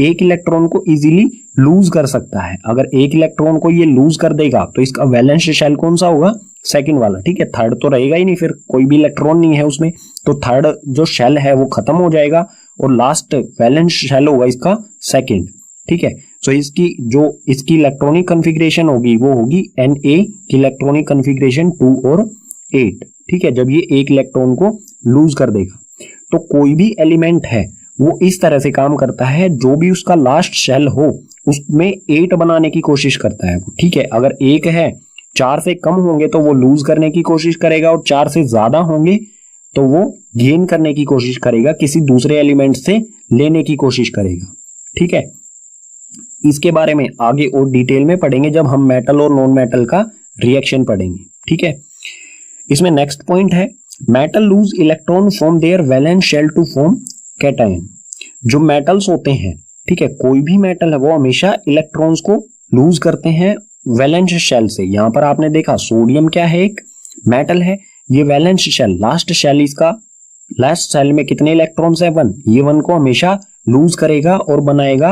1 इलेक्ट्रॉन को इजीली लूज कर सकता है। अगर 1 इलेक्ट्रॉन को ये लूज कर देगा तो इसका वैलेंस शेल कौन सा होगा, सेकंड वाला। ठीक है, थर्ड तो रहेगा ही नहीं, फिर कोई भी इलेक्ट्रॉन नहीं है उसमें, तो थर्ड जो शेल है वो खत्म हो जाएगा और लास्ट वैलेंस शेल होगा इसका सेकंड। ठीक है, सो इसकी इलेक्ट्रॉनिक कन्फिग्रेशन होगी वो होगी Na की इलेक्ट्रॉनिक कन्फिग्रेशन 2 और 8। ठीक है, जब ये 1 इलेक्ट्रॉन को लूज कर देगा, तो कोई भी एलिमेंट है वो इस तरह से काम करता है, जो भी उसका लास्ट शेल हो उसमें 8 बनाने की कोशिश करता है वो। ठीक है, अगर 1 है, 4 से कम होंगे तो वो लूज करने की कोशिश करेगा, और 4 से ज्यादा होंगे तो वो गेन करने की कोशिश करेगा, किसी दूसरे एलिमेंट से लेने की कोशिश करेगा। ठीक है, इसके बारे में आगे और डिटेल में पढ़ेंगे जब हम मेटल और नॉन मेटल का रिएक्शन पढ़ेंगे। ठीक है, इसमें नेक्स्ट पॉइंट है metal lose electron from their valence shell to form cation. जो मेटल्स होते हैं, ठीक है, कोई भी मेटल है वो हमेशा इलेक्ट्रॉन्स को लूज करते हैं वैलेंस शेल से। यहां पर आपने देखा सोडियम क्या है, एक मेटल है, ये वैलेंस शेल लास्ट शेल में कितने इलेक्ट्रॉन्स है, 1। ये 1 को हमेशा लूज करेगा और बनाएगा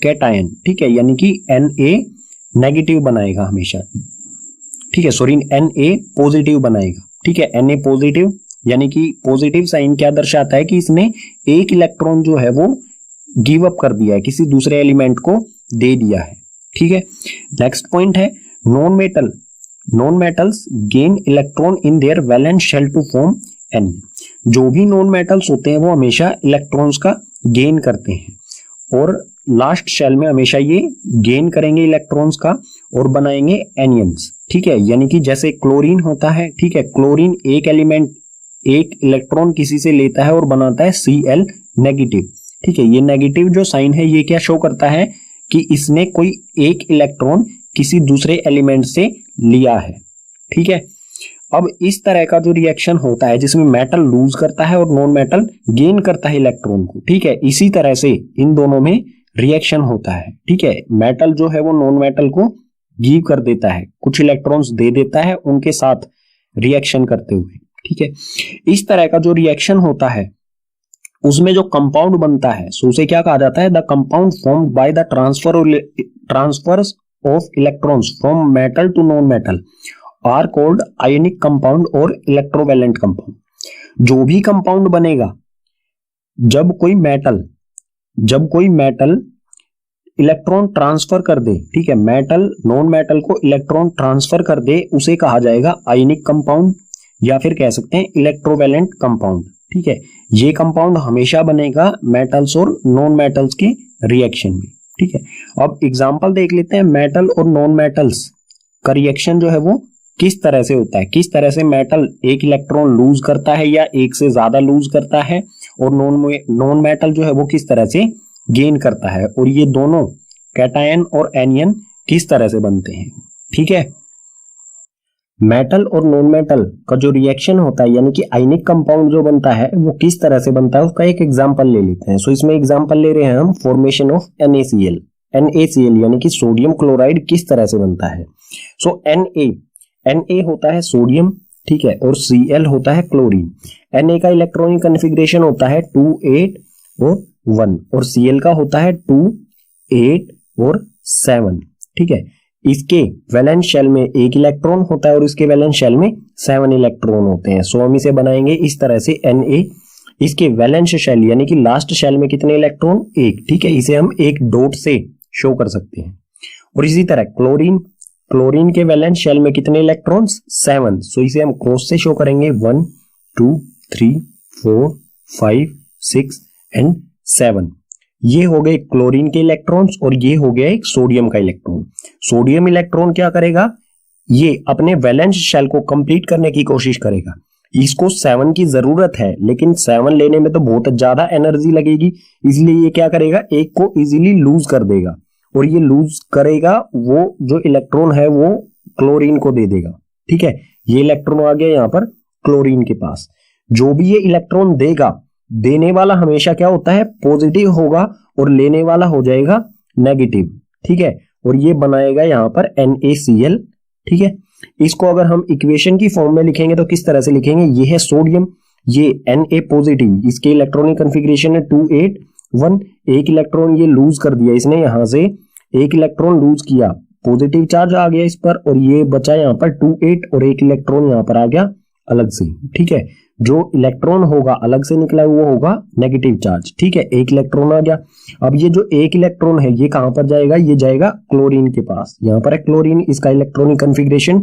कैटायन। ठीक है, यानी कि Na नेगेटिव बनाएगा हमेशा। ठीक है, सॉरी Na पॉजिटिव बनाएगा। ठीक है, Na पॉजिटिव यानी कि पॉजिटिव साइन क्या दर्शाता है कि इसने 1 इलेक्ट्रॉन जो है वो गिव अप कर दिया है, किसी दूसरे एलिमेंट को दे दिया है। ठीक है, नेक्स्ट पॉइंट है non metals gain electron in their valence shell to form anion. जो भी नॉन मेटल्स होते हैं वो हमेशा इलेक्ट्रॉन्स का गेन करते हैं और लास्ट शेल में हमेशा ये गेन करेंगे इलेक्ट्रॉन्स का और बनाएंगे एनियंस। ठीक है, यानी कि जैसे क्लोरीन होता है, ठीक है, क्लोरीन एक इलेक्ट्रॉन किसी से लेता है और बनाता है Cl नेगेटिव। ठीक है, ये नेगेटिव जो साइन है ये क्या शो करता है कि इसने कोई 1 इलेक्ट्रॉन किसी दूसरे एलिमेंट से लिया है। ठीक है, अब इस तरह का जो रिएक्शन होता है जिसमें मेटल लूज करता है और नॉन मेटल गेन करता है इलेक्ट्रॉन को। ठीक है, इसी तरह से इन दोनों में रिएक्शन होता है। ठीक है, मेटल जो है वो नॉन मेटल को गिव कर देता है, कुछ इलेक्ट्रॉन्स दे देता है उनके साथ रिएक्शन करते हुए। ठीक है, इस तरह का जो रिएक्शन होता है उसमें जो कंपाउंड बनता है सो उसे क्या कहा जाता है, the compound formed by the transfers of electrons from metal to non metal are called ionic compound और इलेक्ट्रोवैलेंट कंपाउंड। जो भी कंपाउंड बनेगा जब कोई मेटल इलेक्ट्रॉन ट्रांसफर कर दे, ठीक है, मेटल नॉन मेटल को इलेक्ट्रॉन ट्रांसफर कर दे, उसे कहा जाएगा आयनिक कंपाउंड या फिर कह सकते हैं इलेक्ट्रोवैलेंट कंपाउंड। ठीक है, ये कंपाउंड हमेशा बनेगा मेटल्स और नॉन मेटल्स के रिएक्शन में। ठीक है, अब एग्जांपल देख लेते हैं मेटल और नॉन मेटल्स का रिएक्शन जो है वो किस तरह से होता है, किस तरह से मेटल एक इलेक्ट्रॉन लूज करता है या एक से ज्यादा लूज करता है, और नॉन मेटल जो है वो किस तरह से गेन करता है, और ये दोनों कैटायन और एनियन किस तरह से बनते हैं। ठीक है, मेटल और नॉन मेटल का जो रिएक्शन होता है यानी कि आयनिक कंपाउंड जो बनता है वो किस तरह से बनता है उसका एक एग्जांपल ले लेते हैं। सो इसमें एग्जांपल ले रहे हैं हम फॉर्मेशन ऑफ NaCl। NaCl यानी कि सोडियम क्लोराइड किस तरह से बनता है। सो Na होता है सोडियम, ठीक है, और Cl होता है क्लोरीन। Na का इलेक्ट्रॉनिक कॉन्फ़िगरेशन होता है 2 8 और 1, और Cl का होता है 2 8 और 7। ठीक है, इसके वैलेंस शेल में एक इलेक्ट्रॉन होता है और इसके वैलेंस शेल में 7 इलेक्ट्रॉन होते हैं। सो हम इसे बनाएंगे इस तरह से Na, इसके वैलेंस शेल यानी कि लास्ट शेल में कितने इलेक्ट्रॉन, एक। ठीक है, इसे हम एक डॉट से शो कर सकते हैं। और इसी तरह क्लोरीन के वैलेंस शेल में कितने इलेक्ट्रॉन्स, 7। सो इसे हम क्रॉस से शो करेंगे 1 2 3 4 5 6 एंड 7। ये हो गए क्लोरीन के इलेक्ट्रॉन्स और ये हो गया एक सोडियम का इलेक्ट्रॉन। सोडियम इलेक्ट्रॉन क्या करेगा, ये अपने वैलेंस शेल को कंप्लीट करने की कोशिश करेगा। इसको 7 की जरूरत है लेकिन 7 लेने में तो बहुत ज्यादा एनर्जी लगेगी, इसलिए ये क्या करेगा, एक को इजीली लूज कर देगा, और ये लूज करेगा वो जो इलेक्ट्रॉन है वो क्लोरीन को दे देगा। ठीक है, ये इलेक्ट्रॉन आ गया यहाँ पर क्लोरीन के पास। जो भी ये इलेक्ट्रॉन देगा, देने वाला हमेशा क्या होता है, पॉजिटिव होगा, और लेने वाला हो जाएगा नेगेटिव। ठीक है, और ये बनाएगा यहाँ पर NaCl। ठीक है, इसको अगर हम इक्वेशन की फॉर्म में लिखेंगे तो किस तरह से लिखेंगे, ये है सोडियम, ये Na पॉजिटिव, इसके इलेक्ट्रॉनिक कॉन्फ़िगरेशन है 2 8 1। एक इलेक्ट्रॉन ये लूज कर दिया, इसने यहां से एक इलेक्ट्रॉन लूज किया, पॉजिटिव चार्ज आ गया इस पर, और ये बचा यहाँ पर 2 8, और एक इलेक्ट्रॉन यहाँ पर आ गया अलग से। ठीक है, जो इलेक्ट्रॉन होगा अलग से निकला वो होगा नेगेटिव चार्ज। ठीक है, एक इलेक्ट्रॉन आ गया। अब ये जो एक इलेक्ट्रॉन है ये कहां पर जाएगा, ये जाएगा क्लोरीन के पास। यहां पर है क्लोरीन, इसका इलेक्ट्रॉनिक कॉन्फ़िगरेशन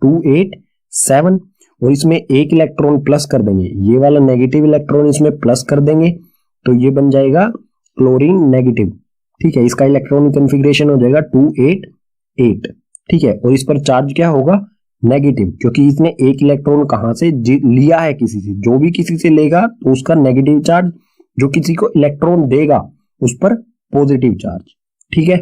2 8 7, और इसमें एक इलेक्ट्रॉन प्लस कर देंगे, ये वाला नेगेटिव इलेक्ट्रॉन इसमें प्लस कर देंगे, तो ये बन जाएगा क्लोरीन नेगेटिव। ठीक है, इसका इलेक्ट्रॉनिक कॉन्फ़िगरेशन हो जाएगा 2 8 8। ठीक है, और इस पर चार्ज क्या होगा, नेगेटिव, क्योंकि इसने एक इलेक्ट्रॉन कहां से लिया है, किसी से। जो भी किसी से लेगा तो उसका नेगेटिव चार्ज, जो किसी को इलेक्ट्रॉन देगा उस पर पॉजिटिव चार्ज। ठीक है,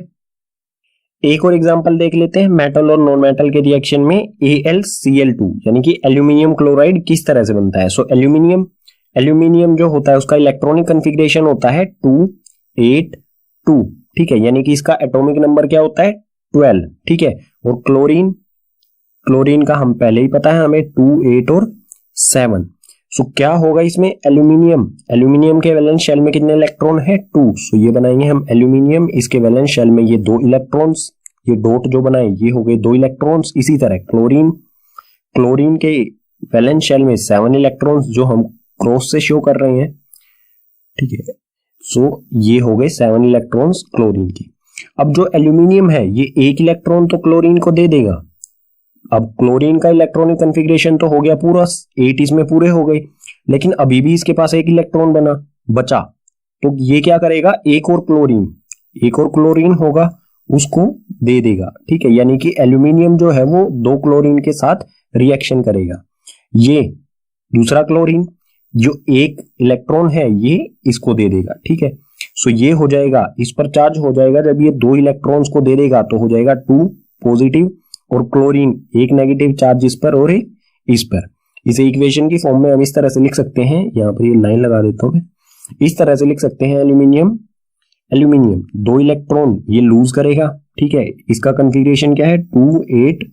एक और एग्जांपल देख लेते हैं मेटल और नॉन मेटल के रिएक्शन में। AlCl2 यानी कि एल्यूमिनियम क्लोराइड किस तरह से बनता है। सो एल्यूमिनियम जो होता है उसका इलेक्ट्रॉनिक कॉन्फ़िगरेशन होता है 2 8 2। ठीक है, यानी कि इसका एटॉमिक नंबर क्या होता है, 12। ठीक है, और क्लोरीन का हम पहले ही पता है हमें 2 8 और 7। सो क्या होगा इसमें, एल्यूमिनियम के वैलेंस शेल में कितने इलेक्ट्रॉन है, 2। सो ये बनाएंगे हम एल्यूमिनियम, इसके वैलेंस शेल में ये 2 इलेक्ट्रॉन्स, ये डॉट जो बनाए ये हो गए 2 इलेक्ट्रॉन्स। इसी तरह क्लोरीन के वैलेंस शेल में 7 इलेक्ट्रॉन्स जो हम क्रॉस से शो कर रहे हैं। ठीक है, सो ये हो गए 7 इलेक्ट्रॉन्स क्लोरीन के। अब जो एल्यूमिनियम है ये एक इलेक्ट्रॉन तो क्लोरीन को दे देगा। अब क्लोरीन का इलेक्ट्रॉनिक कॉन्फ़िगरेशन तो हो गया पूरा, 8 इसमें पूरे हो गए, लेकिन अभी भी इसके पास एक इलेक्ट्रॉन बचा, तो ये क्या करेगा, एक और क्लोरीन होगा उसको दे देगा। ठीक है, यानी कि एल्यूमिनियम जो है वो 2 क्लोरीन के साथ रिएक्शन करेगा। ये दूसरा क्लोरीन जो एक इलेक्ट्रॉन है ये इसको दे देगा। ठीक है, सो ये हो जाएगा, इस पर चार्ज हो जाएगा, जब ये 2 इलेक्ट्रॉन्स को दे देगा तो हो जाएगा 2 पॉजिटिव, और क्लोरीन एक नेगेटिव चार्ज इस पर और एक इस पर। इसे इक्वेशन की फॉर्म में हम इस तरह से लिख सकते हैं, यहाँ पर ये लाइन लगा देता हूं मैं, इस तरह से लिख सकते हैं एल्यूमिनियम 2 इलेक्ट्रॉन ये लूज करेगा। ठीक है, इसका कॉन्फ़िगरेशन क्या है, 2 8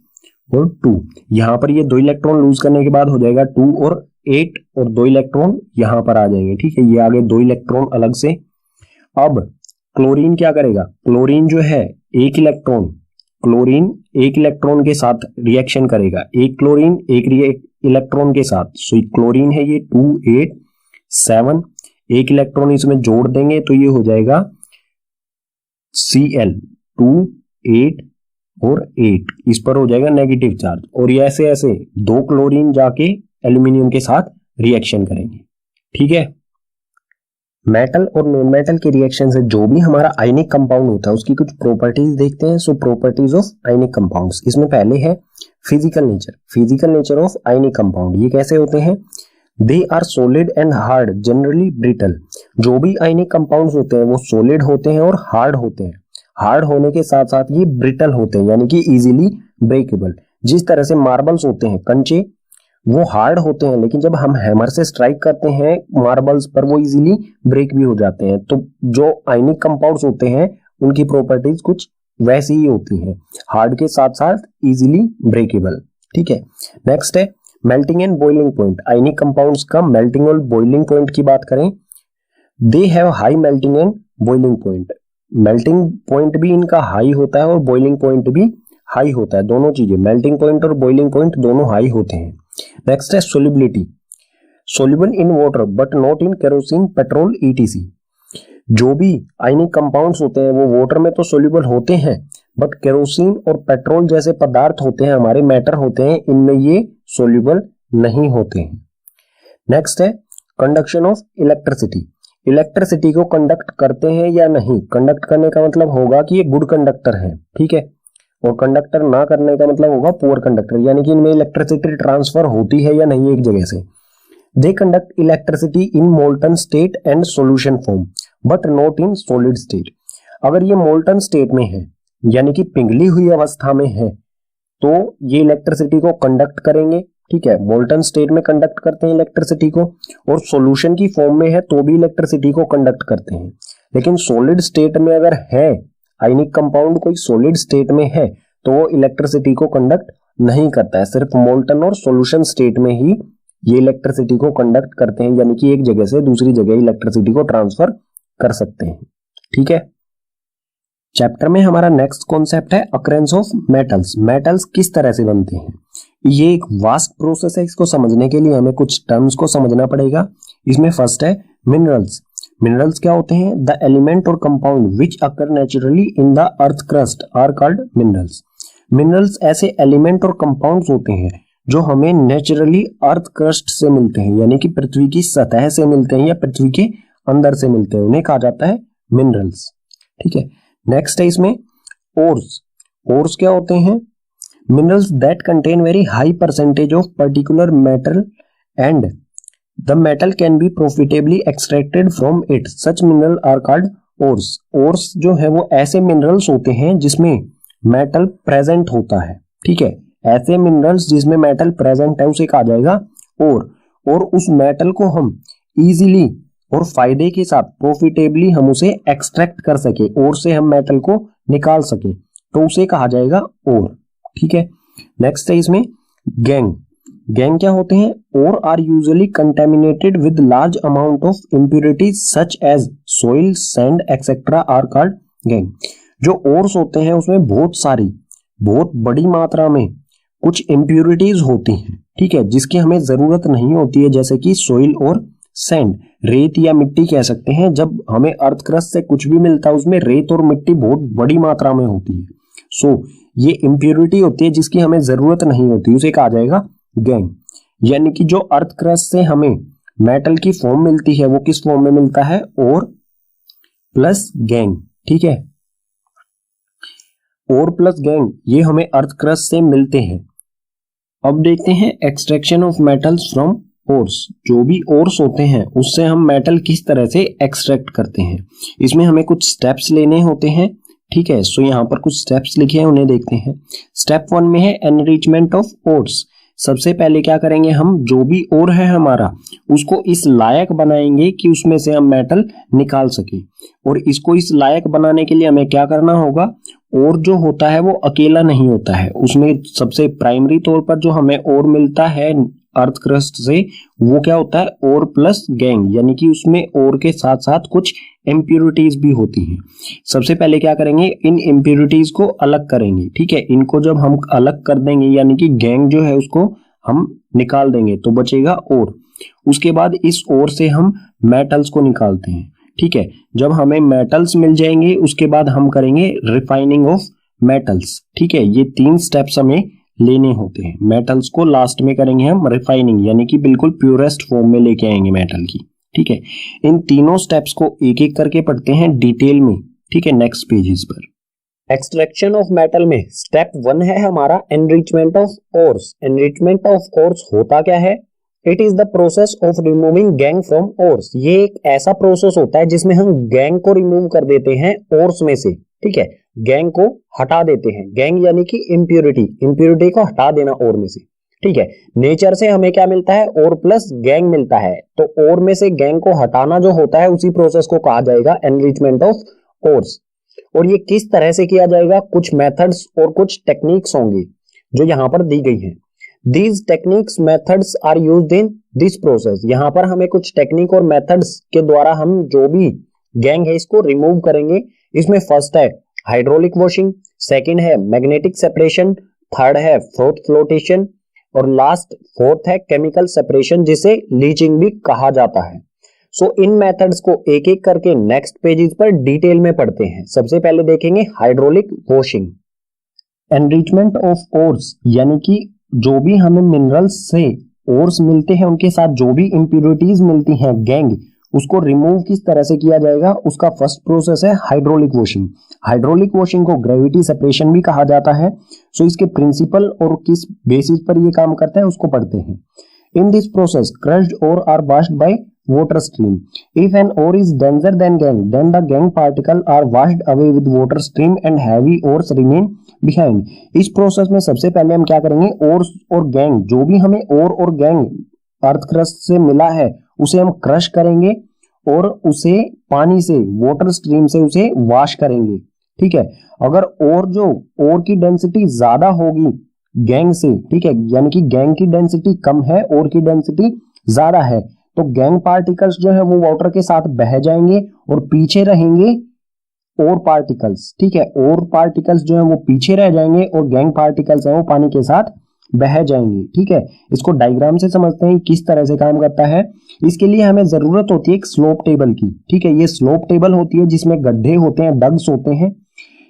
और 2। यहाँ पर ये 2 इलेक्ट्रॉन लूज करने के बाद हो जाएगा 2 और 8, और 2 इलेक्ट्रॉन यहाँ पर आ जाएंगे। ठीक है, ये आ गए 2 इलेक्ट्रॉन अलग से। अब क्लोरीन क्या करेगा, क्लोरीन जो है क्लोरीन एक इलेक्ट्रॉन के साथ रिएक्शन करेगा, एक क्लोरीन एक इलेक्ट्रॉन के साथ। सो क्लोरीन है ये 2 8 7, एक इलेक्ट्रॉन इसमें जोड़ देंगे तो ये हो जाएगा Cl 2 8 और 8, इस पर हो जाएगा नेगेटिव चार्ज, और ये ऐसे ऐसे 2 क्लोरीन जाके एल्यूमिनियम के साथ रिएक्शन करेंगे। ठीक है, मेटल और नॉन मेटल के रिएक्शन से जो भी हमारा आयनिक कंपाउंड होता है उसकी कुछ प्रॉपर्टीज देखते हैं। So properties of ionic compounds, इसमें पहले है physical nature of ionic compound. ये कैसे होते हैं? They are solid and hard, generally brittle. जो भी आयनिक कंपाउंड्स होते हैं वो सॉलिड होते हैं और हार्ड होते हैं। हार्ड होने के साथ साथ ये ब्रिटल होते हैं, यानी कि इजीली ब्रेकेबल। जिस तरह से मार्बल्स होते हैं, कंचे, वो हार्ड होते हैं, लेकिन जब हम हैमर से स्ट्राइक करते हैं मार्बल्स पर वो इजीली ब्रेक भी हो जाते हैं। तो जो आयनिक कंपाउंड्स होते हैं उनकी प्रॉपर्टीज कुछ वैसी ही होती हैं, हार्ड के साथ साथ इजीली ब्रेकेबल। ठीक है, नेक्स्ट है melting and boiling point. Ionic compounds का मेल्टिंग और बॉइलिंग पॉइंट की बात करें, they have high melting and boiling point. Melting point भी इनका हाई होता है और बॉइलिंग पॉइंट भी हाई होता है। दोनों चीजें, मेल्टिंग पॉइंट और बॉइलिंग पॉइंट दोनों हाई होते हैं। नेक्स्ट है solubility, soluble in water but not in kerosene, petrol, etc. जो भी आयनिक कंपाउंड्स होते हैं वो वाटर में तो सोल्यूबल होते हैं, बट केरोसिन और पेट्रोल जैसे पदार्थ होते हैं, हमारे मैटर होते हैं, इनमें ये सोल्यूबल नहीं होते हैं। नेक्स्ट है कंडक्शन ऑफ इलेक्ट्रिसिटी। इलेक्ट्रिसिटी को कंडक्ट करते हैं या नहीं? कंडक्ट करने का मतलब होगा कि ये गुड कंडक्टर है, ठीक है, और कंडक्टर ना करने का मतलब होगा पुअर कंडक्टर, यानी कि इनमें इलेक्ट्रिसिटी ट्रांसफर होती है या नहीं एक जगह से। They conduct electricity in molten state and solution form but not in solid state. अगर ये मोल्टन स्टेट में है, यानी कि पिघली हुई अवस्था में है, तो ये इलेक्ट्रिसिटी को कंडक्ट करेंगे। ठीक है, मोल्टन स्टेट में कंडक्ट करते हैं इलेक्ट्रिसिटी को, और सॉल्यूशन की फॉर्म में है तो भी इलेक्ट्रिसिटी को कंडक्ट करते हैं। लेकिन सॉलिड स्टेट में अगर है आयनिक कंपाउंड, कोई सॉलिड स्टेट में है, तो वो इलेक्ट्रिसिटी को कंडक्ट नहीं करता है। सिर्फ मोल्टन और सॉल्यूशन स्टेट में ही ये इलेक्ट्रिसिटी को कंडक्ट करते हैं, यानी कि एक जगह से दूसरी जगह इलेक्ट्रिसिटी को ट्रांसफर कर सकते हैं। ठीक है, चैप्टर में हमारा नेक्स्ट कॉन्सेप्ट है अकरेंस ऑफ मेटल्स। मेटल्स किस तरह से बनते हैं? ये एक वास्ट प्रोसेस है, इसको समझने के लिए हमें कुछ टर्म्स को समझना पड़ेगा। इसमें फर्स्ट है मिनरल्स। मिनरल्स क्या होते हैं? द एलिमेंट और compound which occur naturally in the earth crust are called minerals. Minerals ऐसे एलिमेंट और कंपाउंड्स होते हैं जो हमें नेचुरली अर्थ क्रस्ट से मिलते हैं, यानी कि पृथ्वी की सतह से मिलते हैं या पृथ्वी के अंदर से मिलते हैं, उन्हें कहा जाता है मिनरल्स। ठीक है, नेक्स्ट है इसमें ओर्स। ओर्स क्या होते हैं? Minerals that contain very high percentage of particular metal and the metal can be profitably extracted from it, such mineral are called ores. Ores जो है वो ऐसे मिनरल्स होते हैं जिसमें मेटल प्रेजेंट होता है। ठीक है, ऐसे मिनरल्स जिसमें मेटल प्रेजेंट है उसे कहा जाएगा ओर। और उस मेटल को हम इजीली और फायदे के साथ प्रॉफिटेबली हम उसे एक्सट्रैक्ट कर सके, और से हम मेटल को निकाल सके, तो उसे कहा जाएगा ओर। ठीक है, नेक्स्ट है इसमें गैंग। गैंग क्या होते हैं? Ore are usually contaminated with large amount of impurities such as soil, sand etcetera are called gangue. जो ओर्स होते हैं उसमें बहुत बड़ी मात्रा में कुछ इम्प्यूरिटीज होती हैं, ठीक है, जिसकी हमें जरूरत नहीं होती है, जैसे कि सोइल और सैंड, रेत या मिट्टी कह सकते हैं। जब हमें अर्थ क्रस्ट से कुछ भी मिलता है उसमें रेत और मिट्टी बहुत बड़ी मात्रा में होती है। सो ये इम्प्यूरिटी होती है जिसकी हमें जरूरत नहीं होती, उसे कहा जाएगा गैंग। यानी कि जो अर्थ क्रस्ट से हमें मेटल की फॉर्म मिलती है वो किस फॉर्म में मिलता है? और प्लस गैंग। ठीक है, और प्लस गैंग ये हमें अर्थ क्रस्ट से मिलते हैं। अब देखते हैं extraction of metals from ores. जो भी ओर्स होते हैं उससे हम मेटल किस तरह से एक्सट्रैक्ट करते हैं, इसमें हमें कुछ स्टेप्स लेने होते हैं। ठीक है, सो यहाँ पर कुछ स्टेप्स लिखे हैं, उन्हें देखते हैं। स्टेप 1 में है एनरिचमेंट ऑफ ओर्स। सबसे पहले क्या करेंगे, हम जो भी ओर है हमारा उसको इस लायक बनाएंगे कि उसमें से हम मेटल निकाल सके। और इसको इस लायक बनाने के लिए हमें क्या करना होगा? और जो होता है वो अकेला नहीं होता है, उसमें सबसे प्राइमरी तौर पर जो हमें और मिलता है अर्थ क्रस्ट से वो क्या होता है? और प्लस गैंग, यानी कि उसमें और के साथ साथ कुछ इम्प्यूरिटीज भी होती हैं। सबसे पहले क्या करेंगे, इन इम्प्यूरिटीज को अलग करेंगे। ठीक है, इनको जब हम अलग कर देंगे यानी कि गैंग जो है उसको हम निकाल देंगे तो बचेगा और। उसके बाद इस और से हम मेटल्स को निकालते हैं। ठीक है, जब हमें मेटल्स मिल जाएंगे उसके बाद हम करेंगे रिफाइनिंग ऑफ मेटल्स। ठीक है, ये 3 स्टेप्स हमें लेने होते हैं। मेटल्स को लास्ट में करेंगे हम रिफाइनिंग, यानी कि बिल्कुल प्योरेस्ट फॉर्म में लेके आएंगे मेटल की। ठीक है, इन तीनों स्टेप्स को एक एक करके पढ़ते हैं डिटेल में। ठीक है, नेक्स्ट पेजेस पर। एक्सट्रैक्शन ऑफ मेटल में स्टेप 1 है हमारा enrichment of ores. Enrichment of ores होता क्या है? It is the process of removing gang from ores. ये एक ऐसा प्रोसेस होता है जिसमें हम गैंग को रिमूव कर देते हैं ओर्स में से। ठीक है, गैंग को हटा देते हैं। गैंग यानी कि इंप्योरिटी को हटा देना ओर में से। ठीक है, नेचर से हमें क्या मिलता है? ओर प्लस गैंग मिलता है। तो ओर में से गैंग को हटाना जो होता है उसी प्रोसेस को कहा जाएगा एनरिचमेंट ऑफ ओर्स। और ये किस तरह से किया जाएगा? कुछ मेथड्स और कुछ टेक्निक्स होंगी जो यहाँ पर दी गई हैं। These techniques methods are used in this process। यहाँ पर हमें कुछ टेक्निक और मेथड्स के द्वारा हम जो भी गैंग है इसको रिमूव करेंगे। इसमें फर्स्ट है हाइड्रोलिक वॉशिंग, सेकंड है मैग्नेटिक सेपरेशन, थर्ड है फ्रोथ फ्लोटेशन और लास्ट फोर्थ है केमिकल सेपरेशन जिसे लीचिंग भी कहा जाता है। सो इन मेथड्स को एक एक करके नेक्स्ट पेजेस पर डिटेल में पढ़ते हैं। सबसे पहले देखेंगे hydraulic washing. Enrichment of ores यानी कि जो भी हमें मिनरल्स से ओर्स मिलते हैं उनके साथ जो भी इंप्योरिटीज मिलती हैं गैंग, उसको रिमूव किस तरह से किया जाएगा उसका फर्स्ट प्रोसेस है हाइड्रोलिक वॉशिंग। हाइड्रोलिक वॉशिंग को ग्रेविटी सेपरेशन भी कहा जाता है। सो इसके प्रिंसिपल और किस बेसिस पर ये काम करता है उसको पढ़ते हैं। In this process crushed ore are washed by water stream. If an ore is denser than gangue, then the gangue particle are washed away with water stream and heavy ores remain behind. इस process में सबसे पहले हम क्या करेंगे? Ores और gang, जो भी हमें ओर और गैंग अर्थ क्रस्ट से मिला है उसे हम क्रश करेंगे और उसे पानी से वाटर स्ट्रीम से उसे वॉश करेंगे। ठीक है, अगर ओर की डेंसिटी ज्यादा होगी गैंग से, ठीक है, यानी कि गैंग की डेंसिटी कम है, ओर की डेंसिटी ज्यादा है, तो गैंग पार्टिकल्स जो है वो वाटर के साथ बह जाएंगे और पीछे रहेंगे ओर पार्टिकल्स। ठीक है, ओर पार्टिकल्स जो है वो पीछे रह जाएंगे और गैंग पार्टिकल्स है वो पानी के साथ बह जाएंगे। ठीक है, इसको डायग्राम से समझते हैं किस तरह से काम करता है। इसके लिए हमें जरूरत होती है एक स्लोप टेबल की। ठीक है, ये स्लोप टेबल होती है जिसमें गड्ढे होते हैं, डग्स होते हैं।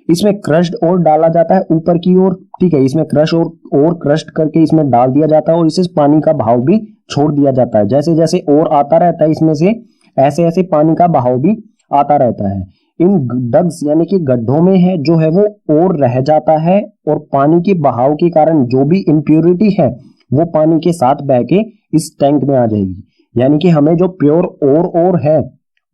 इसमें क्रश्ड ओर डाला जाता है ऊपर की ओर। ठीक है, इसमें क्रश और क्रश्ड करके इसमें डाल दिया जाता है और इससे पानी का बहाव भी छोड़ दिया जाता है। जैसे जैसे ओर आता रहता है इसमें से ऐसे ऐसे पानी का बहाव भी आता रहता है। इन डग्स यानी कि गड्ढों में है जो है वो ओर रह जाता है और पानी के बहाव के कारण जो भी इंप्योरिटी है वो पानी के साथ बह के इस टैंक में आ जाएगी। यानी कि हमें जो प्योर ओर है,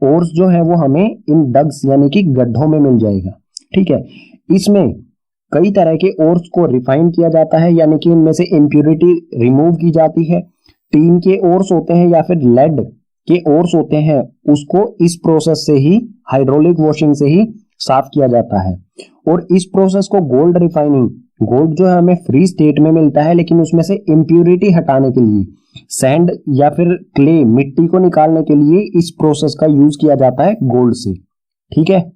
ओर्स जो है वो हमें इन डग्स यानी कि गड्ढों में मिल जाएगा। ठीक है, इसमें कई तरह के ओर्स को रिफाइन किया जाता है, यानी कि इनमें से इंप्योरिटी रिमूव की जाती है। टीन के ओर्स होते हैं या फिर लेड के ओर्स होते हैं, उसको इस प्रोसेस से ही, हाइड्रोलिक वॉशिंग से ही साफ किया जाता है। और इस प्रोसेस को गोल्ड रिफाइनिंग, गोल्ड जो है हमें फ्री स्टेट में मिलता है लेकिन उसमें से इंप्योरिटी हटाने के लिए, सैंड या फिर क्ले मिट्टी को निकालने के लिए इस प्रोसेस का यूज किया जाता है गोल्ड से। ठीक है,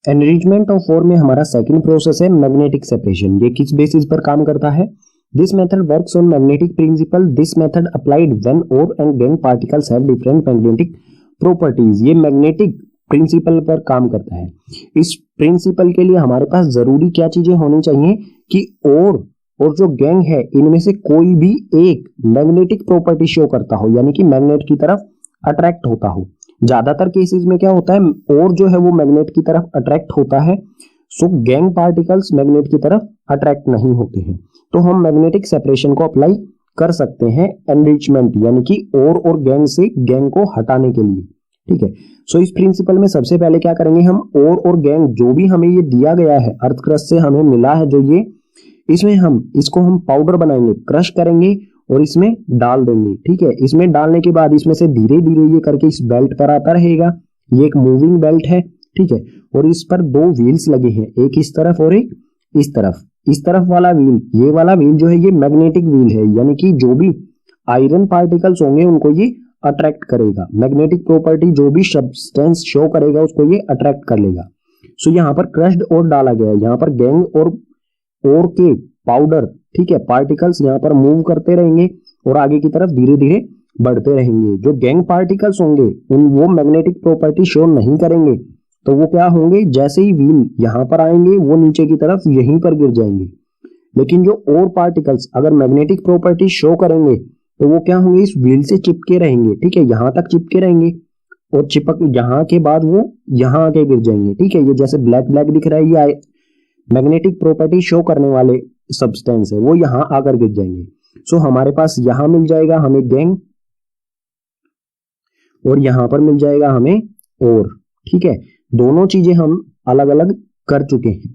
एनरिचमेंट ऑफ ओर में हमारा सेकंड प्रोसेस है मैग्नेटिक सेपरेशन। ये किस बेसिस पर काम करता है? This method works on magnetic principle. This method applied when ore and gangue particles have different magnetic properties. ये मैग्नेटिक प्रिंसिपल पर काम करता है। इस प्रिंसिपल के लिए हमारे पास जरूरी क्या चीजें होनी चाहिए कि ओर और जो गैंग है इनमें से कोई भी एक मैग्नेटिक प्रॉपर्टी शो करता हो, यानी कि मैग्नेट की तरफ अट्रैक्ट होता हो। ज्यादातर केसेस में क्या होता है, और जो है वो मैग्नेट की तरफ अट्रैक्ट होता है, सो गैंग पार्टिकल्स मैग्नेट की तरफ अट्रैक्ट नहीं होते हैं। तो हम मैग्नेटिक सेपरेशन को अप्लाई कर सकते हैं एनरिचमेंट यानी कि और गैंग से गैंग को हटाने के लिए। ठीक है, सो इस प्रिंसिपल में सबसे पहले क्या करेंगे हम, और गैंग जो भी हमें ये दिया गया है अर्थ क्रस्ट से हमें मिला है जो ये, इसमें हम इसको हम पाउडर बनाएंगे, क्रश करेंगे और इसमें डाल देंगे। ठीक है, इसमें डालने के बाद इसमें से धीरे धीरे ये करके इस बेल्ट पर आता रहेगा। ये एक मूविंग बेल्ट है। ठीक है, और इस पर दो व्हील्स लगे हैं, एक इस तरफ और एक इस तरफ। इस तरफ वाला व्हील, ये वाला व्हील जो है ये मैग्नेटिक व्हील है, यानी कि जो भी आयरन पार्टिकल्स होंगे उनको ये अट्रैक्ट करेगा। मैग्नेटिक प्रॉपर्टी जो भी सब्सटेंस शो करेगा उसको ये अट्रैक्ट कर लेगा। सो यहाँ पर क्रश्ड और डाला गया है, यहाँ पर गैंग और के पाउडर, ठीक है, पार्टिकल्स यहाँ पर मूव करते रहेंगे और आगे की तरफ धीरे धीरे बढ़ते रहेंगे। जो गैंग पार्टिकल्स होंगे वो मैग्नेटिक प्रॉपर्टी शो नहीं करेंगे, तो वो क्या होंगे, जैसे ही व्हील यहाँ पर आएंगे वो नीचे की तरफ यहीं पर गिर जाएंगे। लेकिन जो और पार्टिकल्स अगर मैग्नेटिक प्रॉपर्टी शो करेंगे तो वो क्या होंगे, इस व्हील से चिपके रहेंगे, ठीक है, यहां तक चिपके रहेंगे और चिपक यहाँ के बाद वो यहाँ आके गिर जाएंगे, ठीक है। ये जैसे ब्लैक ब्लैक दिख रहा है, ये मैग्नेटिक प्रॉपर्टी शो करने वाले सब्सटेंस है, वो यहाँ आकर गिर जाएंगे। सो हमारे पास यहाँ मिल जाएगा हमें गैंग और यहाँ पर मिल जाएगा हमें और, ठीक है। दोनों चीजें हम अलग अलग कर चुके हैं।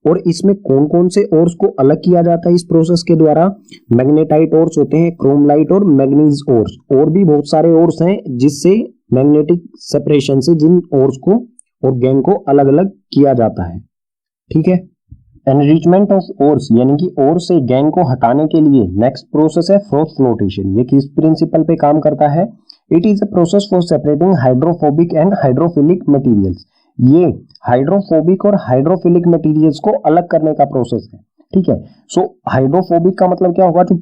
और इसमें कौन कौन से ओर्स को अलग किया जाता है इस प्रोसेस के द्वारा, मैग्नेटाइट ओर्स होते हैं, क्रोमलाइट और मैग्नीज ओर्स, और भी बहुत सारे ओर्स हैं जिससे मैग्नेटिक सेपरेशन से जिन ओर्स को और गैंग को अलग अलग किया जाता है, ठीक है। एनरिचमेंट ऑफ ओर्स यानी कि ओर से गैंग को हटाने के लिए नेक्स्ट प्रोसेस है फ्रोथ फ्लोटेशन। ये किस प्रिंसिपल पे काम करता है, it is a process for separating hydrophobic and hydrophilic materials. ये हाइड्रोफोबिक और हाइड्रोफिलिक मटेरियल्स को अलग करने का प्रोसेस है, ठीक है। सो हाइड्रोफोबिक का मतलब क्या होगा, जो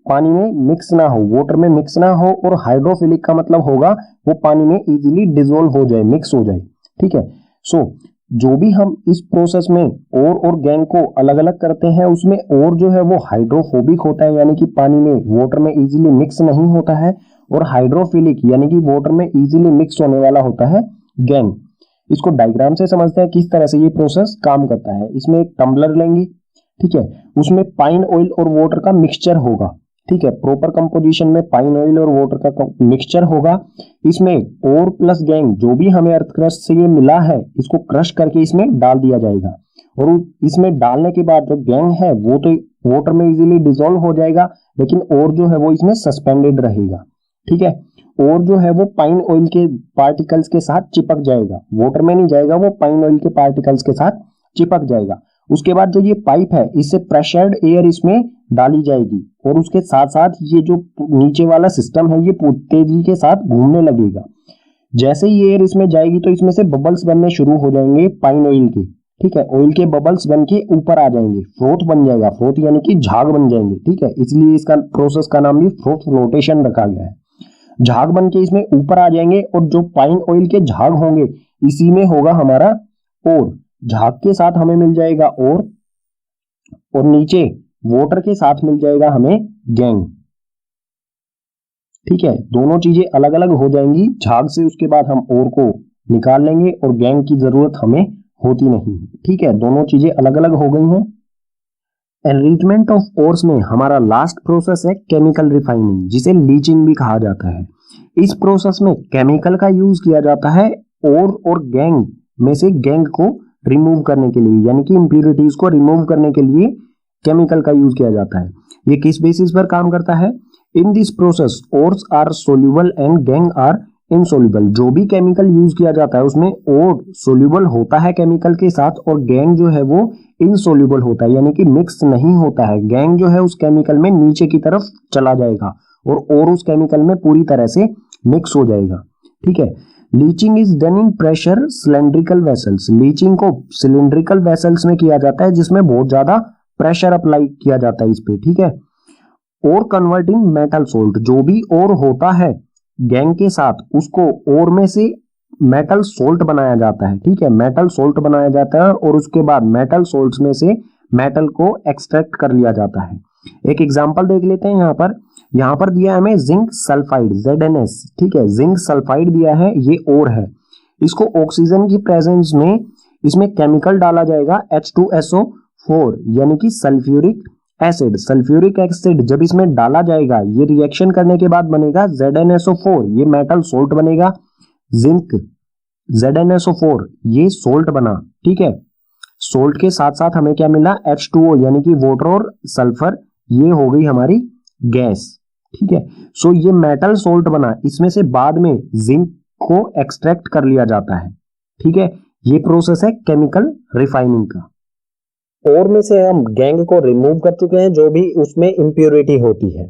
पानी में मिक्स ना हो, वाटर में मिक्स ना हो, और हाइड्रोफिलिक का मतलब होगा वो पानी में इजीली डिसॉल्व हो जाए, मिक्स हो जाए, ठीक है। सो जो भी हम इस प्रोसेस में ओर और गैंग को अलग अलग करते हैं, उसमें ओर जो है वो हाइड्रोफोबिक होता है, यानी कि पानी में वाटर में इजीली मिक्स नहीं होता है, और हाइड्रोफिलिक यानी कि वाटर में इजीली मिक्स होने वाला होता है गैंग। इसको डायग्राम से समझते हैं किस तरह से ये प्रोसेस काम करता है। इसमें एक टम्बलर लेंगे, ठीक है, उसमें पाइन ऑयल और वाटर का मिक्सचर होगा, ठीक है, प्रॉपर कंपोजिशन में पाइन ऑयल और वाटर का मिक्सचर होगा। इसमें ओर प्लस गैंग जो भी हमें अर्थ क्रस्ट से ये मिला है, इसको क्रश करके इसमें डाल दिया जाएगा, और इसमें डालने के बाद जो गैंग है वो तो वाटर में इजीली डिसॉल्व हो जाएगा, लेकिन ओर जो है वो इसमें सस्पेंडेड रहेगा, ठीक है। और जो है वो पाइन ऑयल के पार्टिकल्स के साथ चिपक जाएगा, वाटर में नहीं जाएगा, वो पाइन ऑयल के पार्टिकल्स के साथ चिपक जाएगा। उसके बाद जो ये पाइप है, इससे प्रेशर्ड एयर इसमें डाली जाएगी, और उसके साथ साथ ये जो नीचे वाला सिस्टम है ये तेजी के साथ घूमने लगेगा। जैसे ही एयर इसमें जाएगी तो इसमें से बबल्स बनने शुरू हो जाएंगे पाइन ऑयल के, ठीक है, ऑयल के बबल्स बन के ऊपर आ जाएंगे, फ्रोथ बन जाएगा, फ्रोथ यानी कि झाग बन जाएंगे, ठीक है, इसलिए इसका प्रोसेस का नाम भी फ्रोथ फ्लोटेशन रखा गया है। झाग बन के इसमें ऊपर आ जाएंगे, और जो पाइन ऑयल के झाग होंगे इसी में होगा हमारा और, झाग के साथ हमें मिल जाएगा और नीचे वाटर के साथ मिल जाएगा हमें गैंग, ठीक है। दोनों चीजें अलग अलग हो जाएंगी झाग से, उसके बाद हम और को निकाल लेंगे और गैंग की जरूरत हमें होती नहीं, ठीक है, दोनों चीजें अलग अलग हो गई हैं। एनरिचमेंट ऑफ ओर्स में हमारा लास्ट प्रोसेस है केमिकल रिफाइनिंग, जिसे लीचिंग भी कहा जाता है। इस प्रोसेस में केमिकल का यूज किया जाता है और गैंग में से गैंग को रिमूव करने के लिए, यानी कि इंप्यूरिटीज को रिमूव करने के लिए केमिकल का यूज किया जाता है। ये किस बेसिस पर काम करता है, in this process ores are soluble and gangue are insoluble. जो भी केमिकल यूज किया जाता है उसमें ओर सोल्यूबल होता है केमिकल के साथ, और गैंग जो है वो इनसोल्यूबल होता है, यानी कि मिक्स नहीं होता है। गैंग जो है उस केमिकल में नीचे की तरफ चला जाएगा और उस केमिकल में पूरी तरह से मिक्स हो जाएगा, ठीक है। Leaching is done in pressure cylindrical vessels. Leaching को सिलेंड्रिकल वेसल्स में किया जाता है, जिसमें बहुत ज्यादा प्रेशर अप्लाई किया जाता है इस पे, ठीक है। और कन्वर्टिंग मेटल सोल्ट, जो भी और होता है गैंग के साथ, उसको और में से मेटल सोल्ट बनाया जाता है, ठीक है, मेटल सोल्ट बनाया जाता है, और उसके बाद मेटल सोल्ट्स में से मेटल को एक्सट्रैक्ट कर लिया जाता है। एक एग्जांपल देख लेते हैं। यहाँ पर दिया है हमें जिंक सल्फाइड ZnS, ठीक है, जिंक सल्फाइड दिया है, ये और है। इसको ऑक्सीजन की प्रेजेंस में इसमें केमिकल डाला जाएगा H2SO4 यानी कि सल्फ्यूरिक एसिड। सल्फ्यूरिक एसिड जब इसमें डाला जाएगा, ये रिएक्शन करने के बाद बनेगा ZnSO4, ये मेटल सोल्ट बनेगा। जिंक ZnSO4 ये सोल्ट बना, ठीक है। सोल्ट के साथ साथ हमें क्या मिला, H2O यानी कि वाटर और सल्फर, ये हो गई हमारी गैस, ठीक है। सो ये मेटल सोल्ट बना, इसमें से बाद में जिंक को एक्सट्रैक्ट कर लिया जाता है, ठीक है। ये प्रोसेस है केमिकल रिफाइनिंग का। और में से हम गैंग को रिमूव कर चुके हैं, जो भी उसमें इंप्योरिटी होती है।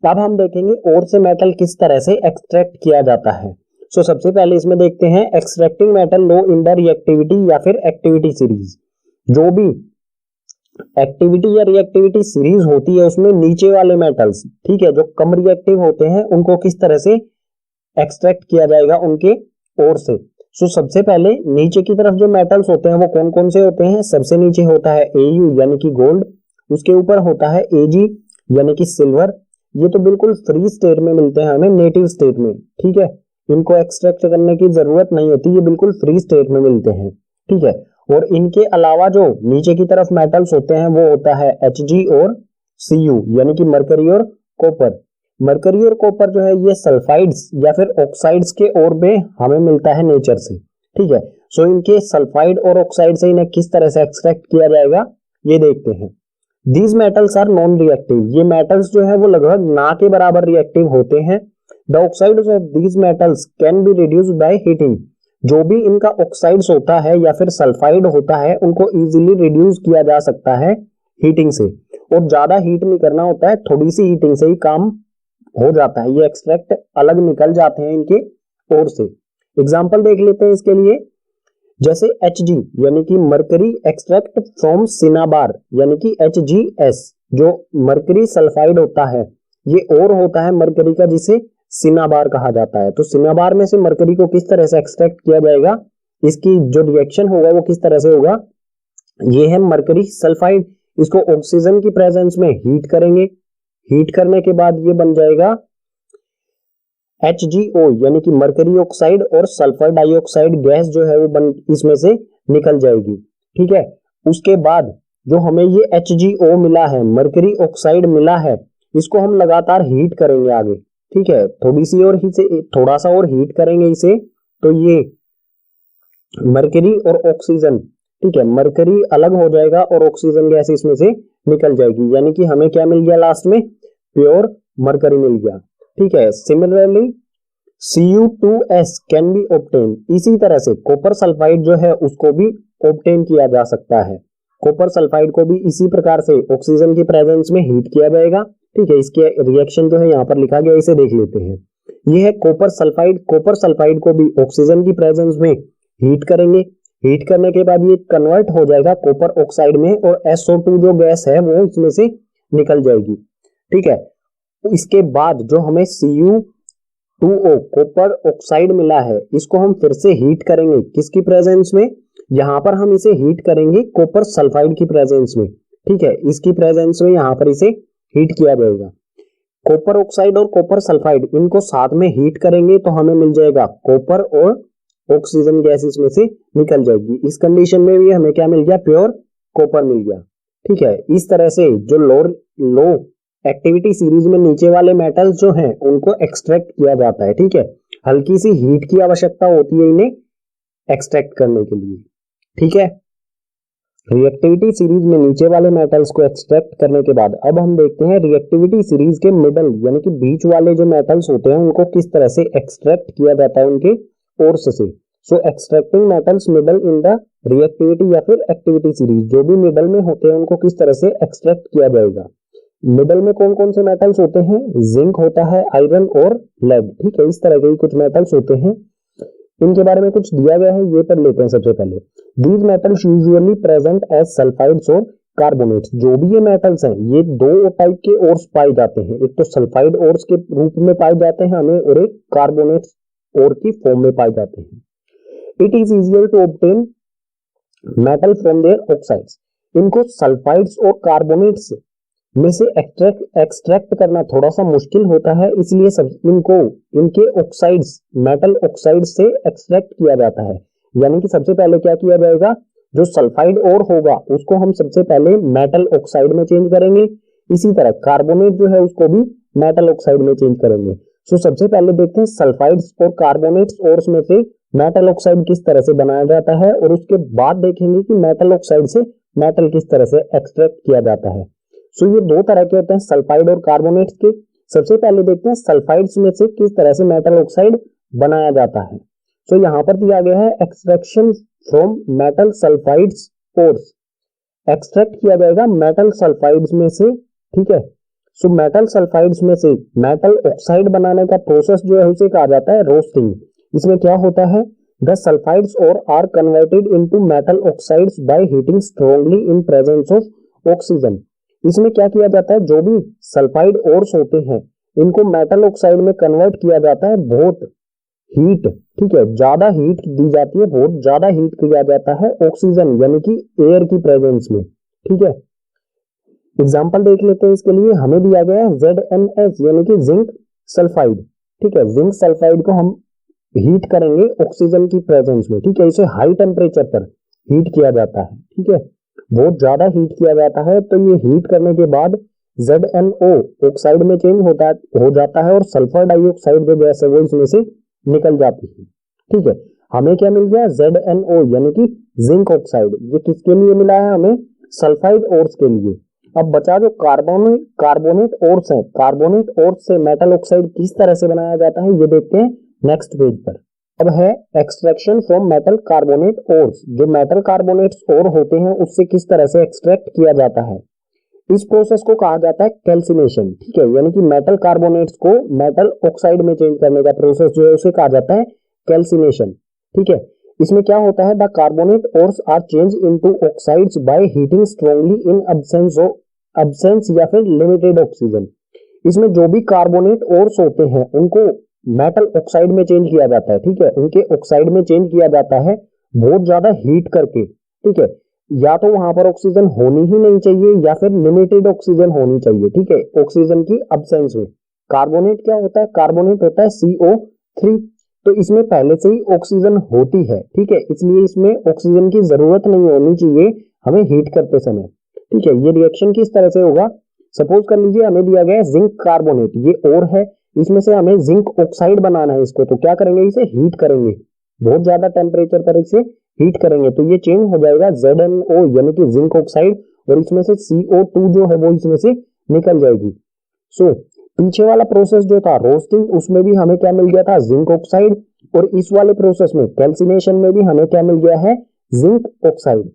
अब हम देखेंगे और से मेटल किस तरह से एक्सट्रैक्ट किया जाता है। सो सबसे पहले इसमें देखते हैं extracting metal low in the reactivity या फिर एक्टिविटी सीरीज। जो भी एक्टिविटी या रिएक्टिविटी सीरीज होती है उसमें नीचे वाले मेटल्स, ठीक है, जो कम रिएक्टिव होते हैं, उनको किस तरह से एक्सट्रैक्ट किया जाएगा उनके ओर से। सो सबसे पहले नीचे की तरफ जो मेटल्स होते हैं वो कौन कौन से होते हैं। सबसे नीचे होता है Au यानी कि गोल्ड, उसके ऊपर होता है Ag यानी कि सिल्वर, ये तो बिल्कुल फ्री स्टेट में मिलते हैं हमें, नेटिव स्टेट में, ठीक है। इनको एक्सट्रैक्ट करने की जरूरत नहीं होती, ये बिल्कुल फ्री स्टेट में मिलते हैं, ठीक है। और इनके अलावा जो नीचे की तरफ मेटल्स होते हैं वो होता है Hg और Cu, यानी कि मरकरी और कॉपर। मरकरी और कॉपर जो है ये सल्फाइड्स या फिर ऑक्साइड्स के और में हमें मिलता है नेचर से, ठीक है। सो इनके सल्फाइड और ऑक्साइड से इन्हें किस तरह से एक्सट्रैक्ट किया जाएगा ये देखते हैं। These metals are non reactive, ये मेटल्स जो है वो लगभग ना के बराबर रिएक्टिव होते हैं। The oxides of these metals can be reduced by heating, जो भी इनका ऑक्साइड्स होता है या फिर सल्फाइड होता है उनको इजीली रिड्यूस किया जा सकता है हीटिंग से, और ज्यादा हीट नहीं करना होता है, थोड़ी सी हीटिंग से ही काम हो जाता है, ये एक्सट्रैक्ट अलग निकल जाते हैं इनके ओर से। एग्जांपल देख लेते हैं इसके लिए, जैसे Hg यानी कि मरकरी एक्सट्रैक्ट फ्रॉम सिनाबार, यानी कि HgS जो मरकरी सल्फाइड होता है ये और होता है मरकरी का जिसे सिनाबार कहा जाता है। तो सिनाबार में से मरकरी को किस तरह से एक्सट्रैक्ट किया जाएगा, इसकी जो रिएक्शन होगा वो किस तरह से होगा, ये है मरकरी सल्फाइड, इसको ऑक्सीजन की प्रेजेंस में हीट करेंगे, हीट करने के बाद ये बन जाएगा HgO यानी कि मरकरी ऑक्साइड, और सल्फर डाइऑक्साइड गैस जो है वो बन इसमें से निकल जाएगी, ठीक है। उसके बाद जो हमें ये HgO मिला है, मरकरी ऑक्साइड मिला है, इसको हम लगातार हीट करेंगे आगे, ठीक है। थोड़ी सी और इसे थोड़ा सा और हीट करेंगे इसे, तो ये मरकरी और ऑक्सीजन, ठीक है, मरकरी अलग हो जाएगा और ऑक्सीजन गैस इसमें से निकल जाएगी, यानी कि हमें क्या मिल गया लास्ट में, प्योर मरकरी मिल गया, ठीक है। Similarly Cu2S can be obtain, इसी तरह से कॉपर सल्फाइड जो है उसको भी ऑब्टेन किया जा सकता है। कॉपर सल्फाइड को भी इसी प्रकार से ऑक्सीजन की प्रेजेंस में हीट किया जाएगा, ठीक है। इसके रिएक्शन जो है यहाँ पर लिखा गया, इसे देख लेते हैं। ये है कॉपर सल्फाइड, कॉपर सल्फाइड को भी ऑक्सीजन की प्रेजेंस में हीट करेंगे, हीट करने के बाद ये कन्वर्ट हो जाएगा कॉपर ऑक्साइड में, और SO2 जो गैस है वो इसमें से निकल जाएगी, ठीक है। इसके बाद जो हमें Cu2O कॉपर ऑक्साइड मिला है, इसको हम फिर से हीट करेंगे, किसकी प्रेजेंस में, यहां पर हम इसे हीट करेंगे कॉपर सल्फाइड की प्रेजेंस में, ठीक है। इसकी प्रेजेंस में यहां पर इसे हीट किया जाएगा। कॉपर ऑक्साइड और कॉपर सल्फाइड इनको साथ में हीट करेंगे तो हमें मिल जाएगा कॉपर और ऑक्सीजन गैस इसमें से निकल जाएगी। इस कंडीशन में भी हमें क्या मिल गया, प्योर कॉपर मिल गया, ठीक है। इस तरह से जो लो एक्टिविटी सीरीज में नीचे वाले मेटल्स जो हैं उनको एक्सट्रैक्ट किया जाता है, ठीक है। हल्की सी हीट की आवश्यकता होती है इन्हें एक्सट्रैक्ट करने के लिए, ठीक है। रिएक्टिविटी सीरीज में नीचे वाले मेटल्स को एक्सट्रैक्ट करने के बाद अब हम देखते हैं रिएक्टिविटी सीरीज के मिडल यानी कि बीच वाले जो मेटल्स होते हैं उनको किस तरह से एक्सट्रैक्ट किया जाता है उनके ओर्स से। So extracting metals middle in the reactivity या फिर एक्टिविटी सीरीज, जो भी मिडल में होते हैं उनको किस तरह से एक्सट्रैक्ट किया जाएगा। मिडल में कौन कौन से मेटल्स होते हैं, जिंक होता है, आयरन और लेड, ठीक है। इस तरह के कुछ मेटल्स होते हैं, इनके बारे में कुछ दिया गया है, ये पढ़ लेते हैं सबसे पहले। These metals usually present as sulphides और कार्बोनेट्स, जो भी ये मेटल्स हैं ये दो टाइप के ओर्स पाए जाते हैं, एक तो सल्फाइड ओर्स के रूप में पाए जाते हैं हमें, और एक कार्बोनेट्स ओर की फॉर्म में पाए जाते हैं। It is easier to obtain metal from their oxides, इनको सल्फाइड्स और कार्बोनेट्स में से एक्सट्रैक्ट करना थोड़ा सा मुश्किल होता है, इसलिए सब इनको इनके ऑक्साइड्स मेटल ऑक्साइड से एक्सट्रैक्ट किया जाता है। यानी कि सबसे पहले क्या किया जाएगा, जो सल्फाइड और होगा उसको हम सबसे पहले मेटल ऑक्साइड में चेंज करेंगे, इसी तरह कार्बोनेट जो है उसको भी मेटल ऑक्साइड में चेंज करेंगे। सो सबसे पहले देखते हैं सल्फाइड्स और कार्बोनेट्स और उसमें से मेटल ऑक्साइड किस तरह से बनाया जाता है, और उसके बाद देखेंगे कि मेटल ऑक्साइड से मेटल किस तरह से एक्सट्रैक्ट किया जाता है। सो ये दो तरह के होते हैं सल्फाइड और कार्बोनेट्स के। सबसे पहले देखते हैं सल्फाइड्स में से किस तरह से मेटल ऑक्साइड बनाया जाता है। सो यहाँ पर दिया गया है extraction from metal sulphides ores, extract किया जाएगा मेटल सल्फाइड्स में से, ठीक है। सो मेटल सल्फाइड्स में से मेटल ऑक्साइड बनाने का प्रोसेस जो है उसे कहा जाता है रोस्टिंग। इसमें क्या होता है, the sulphides ore are converted into metal oxides by heating strongly in presence of oxygen. इसमें क्या किया जाता है, जो भी सल्फाइड ओर्स होते हैं इनको मेटल ऑक्साइड में कन्वर्ट किया जाता है, बहुत हीट, ठीक है, ज्यादा हीट दी जाती है, बहुत ज्यादा हीट किया जाता है ऑक्सीजन यानी कि एयर की प्रेजेंस में, ठीक है। एग्जाम्पल देख लेते हैं इसके लिए। हमें दिया गया है ZnS यानी कि जिंक सल्फाइड। ठीक है, जिंक सल्फाइड को हम हीट करेंगे ऑक्सीजन की प्रेजेंस में। ठीक है, इसे हाई टेम्परेचर पर हीट किया जाता है। ठीक है, बहुत ज्यादा हीट किया जाता है। तो ये हीट करने के बाद ZnO ऑक्साइड में चेंज हो जाता है और सल्फर डाइऑक्साइड जो गैस है वो इसमें से निकल जाती है। ठीक है, हमें क्या मिल गया? ZnO यानी कि जिंक ऑक्साइड। ये किसके लिए मिला है? हमें सल्फाइड ओर्स के लिए। अब बचा जो कार्बोनेट ओर्स है, कार्बोनेट ओर्स से मेटल ऑक्साइड किस तरह से बनाया जाता है ये देखते हैं नेक्स्ट पेज पर। अब है extraction from metal carbonate ores. जो मेटल कार्बोनेट्स ओर होते हैं उससे किस तरह से एक्सट्रैक्ट किया जाता है। इस प्रोसेस को कहा जाता है कैल्सिनेशन। ठीक है, यानी कि मेटल कार्बोनेट्स को मेटल ऑक्साइड में चेंज करने का प्रोसेस जो है उसे कहा जाता है कैल्सिनेशन। ठीक है, इसमें क्या होता है? The carbonate ores are change into oxides by heating strongly in absence या फिर लिमिटेड ऑक्सीजन। इसमें जो भी कार्बोनेट ओर्स होते हैं उनको मेटल ऑक्साइड में चेंज किया जाता है। ठीक है, उनके ऑक्साइड में चेंज किया जाता है बहुत ज्यादा हीट करके। ठीक है, या तो वहां पर ऑक्सीजन होनी ही नहीं चाहिए या फिर लिमिटेड ऑक्सीजन होनी चाहिए। ठीक है, ऑक्सीजन की एब्सेंस में। कार्बोनेट क्या होता है? कार्बोनेट होता है CO3। तो इसमें पहले से ही ऑक्सीजन होती है। ठीक है, इसलिए इसमें ऑक्सीजन की जरूरत नहीं होनी चाहिए हमें हीट करते समय। ठीक है, ये रिएक्शन किस तरह से होगा? सपोज कर लीजिए हमें दिया गया है जिंक कार्बोनेट, ये और है, इसमें से हमें जिंक ऑक्साइड बनाना है इसको। तो क्या करेंगे? इसे हीट करेंगे, बहुत ज्यादा टेम्परेचर पर इसे हीट करेंगे तो ये चेंज हो जाएगा ZnO यानी कि जिंक ऑक्साइड, और इसमें से CO2 जो है वो इसमें से निकल जाएगी। सो पीछे वाला प्रोसेस जो था रोस्टिंग, उसमें भी हमें क्या मिल गया था? Zinc oxide. और इस वाले प्रोसेस में कैल्सिनेशन में भी हमें क्या मिल गया है? Zinc oxide.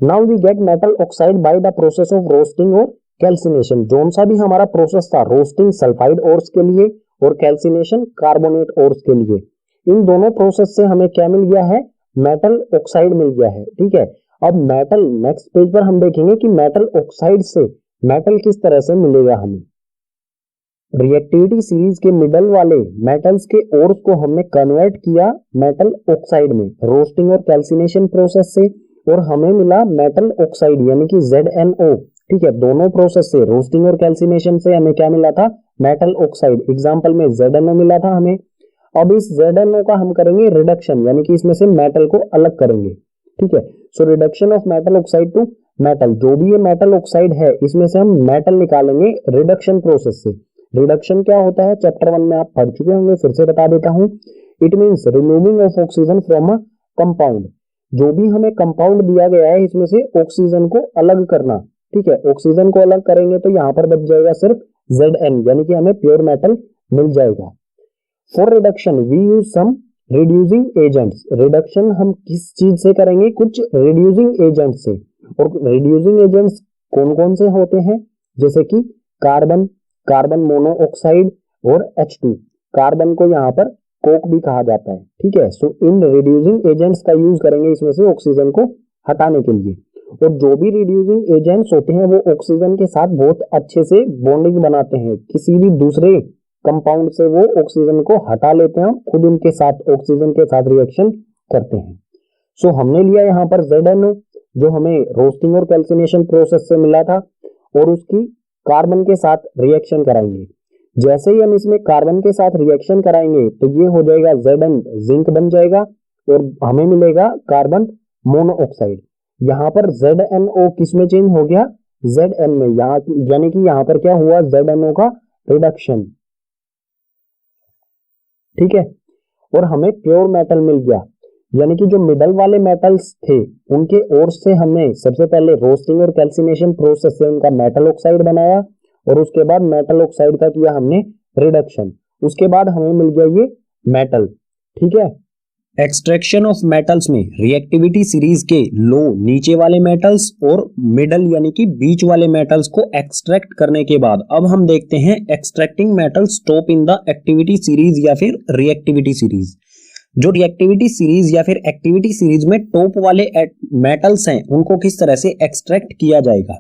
Now we get metal oxide by the process of roasting और कैल्सिनेशन। जोन सा भी हमारा प्रोसेस था, रोस्टिंग सल्फाइड ओर्स के लिए और कैल्सिनेशन कार्बोनेट ओर्स के लिए, इन दोनों प्रोसेस से हमें क्या मिल गया है? मेटल ऑक्साइड मिल गया है। ठीक है, अब मेटल नेक्स्ट पेज पर हम देखेंगे कि मेटल ऑक्साइड से मेटल किस तरह से मिलेगा हमें। रिएक्टिविटी सीरीज के मिडल वाले मेटल्स के ओर्स को हमने कन्वर्ट किया मेटल ऑक्साइड में रोस्टिंग और कैल्सिनेशन प्रोसेस से, और हमें मिला मेटल ऑक्साइड यानी कि ZnO। ठीक है, दोनों प्रोसेस से रोस्टिंग और कैल्सिनेशन से हमें क्या मिला था? Metal oxide. एग्जांपल में ZnO मिला था हमें। अब इस ZnO का हम करेंगे रिडक्शन, यानी कि इसमें से मेटल को अलग करेंगे। ठीक है, so reduction of metal oxide to metal. जो भी ये मेटल ऑक्साइड है इसमें से हम मेटल निकालेंगे रिडक्शन प्रोसेस से। रिडक्शन क्या होता है? चैप्टर 1 में आप पढ़ चुके होंगे, फिर से बता देता हूं। It means removing of oxygen from a compound. जो भी हमें कंपाउंड दिया गया है इसमें से ऑक्सीजन को अलग करना। ठीक है, ऑक्सीजन को अलग करेंगे तो यहां पर बच जाएगा सिर्फ Zn, यानी कि हमें प्योर मेटल मिल जाएगा। For reduction we use some reducing agents. Reduction हम किस चीज से करेंगे? कुछ रिड्यूसिंग एजेंट से। और रिड्यूसिंग एजेंट्स कौन कौन से होते हैं? जैसे कि कार्बन, कार्बन मोनोऑक्साइड और H2। कार्बन को यहाँ पर कोक भी कहा जाता है। ठीक है, सो इन रिड्यूसिंग एजेंट्स का यूज करेंगे इसमें से ऑक्सीजन को हटाने के लिए। और जो भी रिड्यूसिंग एजेंट्स होते हैं वो ऑक्सीजन के साथ बहुत अच्छे से बॉन्डिंग बनाते हैं। किसी भी दूसरे कंपाउंड से वो ऑक्सीजन को हटा लेते हैं, खुद उनके साथ ऑक्सीजन के साथ रिएक्शन करते हैं। सो हमने लिया यहाँ पर ZnO जो हमें रोस्टिंग और कैल्सिनेशन प्रोसेस से मिला था, और उसकी कार्बन के साथ रिएक्शन कराएंगे। जैसे ही हम इसमें कार्बन के साथ रिएक्शन कराएंगे तो ये हो जाएगा Zn, जिंक बन जाएगा, और हमें मिलेगा कार्बन मोनोऑक्साइड। यहाँ पर ZnO किस में चेंज हो गया? Zn में। यहाँ यानी कि यहाँ पर क्या हुआ? ZnO का रिडक्शन। ठीक है, और हमें प्योर मेटल मिल गया। यानी कि जो मिडल वाले मेटल्स थे उनके ओर से हमने सबसे पहले रोस्टिंग और कैल्सिनेशन प्रोसेस से उनका मेटल ऑक्साइड बनाया, और उसके बाद मेटल ऑक्साइड का किया हमने रिडक्शन। उसके बाद हमें मिल गया ये मेटल। ठीक है, एक्सट्रैक्शन ऑफ मेटल्स में रिएक्टिविटी सीरीज के लो नीचे वाले मेटल्स और मिडल यानी कि बीच वाले मेटल्स को एक्सट्रैक्ट करने के बाद अब हम देखते हैं extracting metals top in the activity series या फिर रिएक्टिविटी सीरीज। जो रिएक्टिविटी सीरीज या फिर एक्टिविटी सीरीज में टॉप वाले मेटल्स हैं उनको किस तरह से एक्सट्रैक्ट किया जाएगा।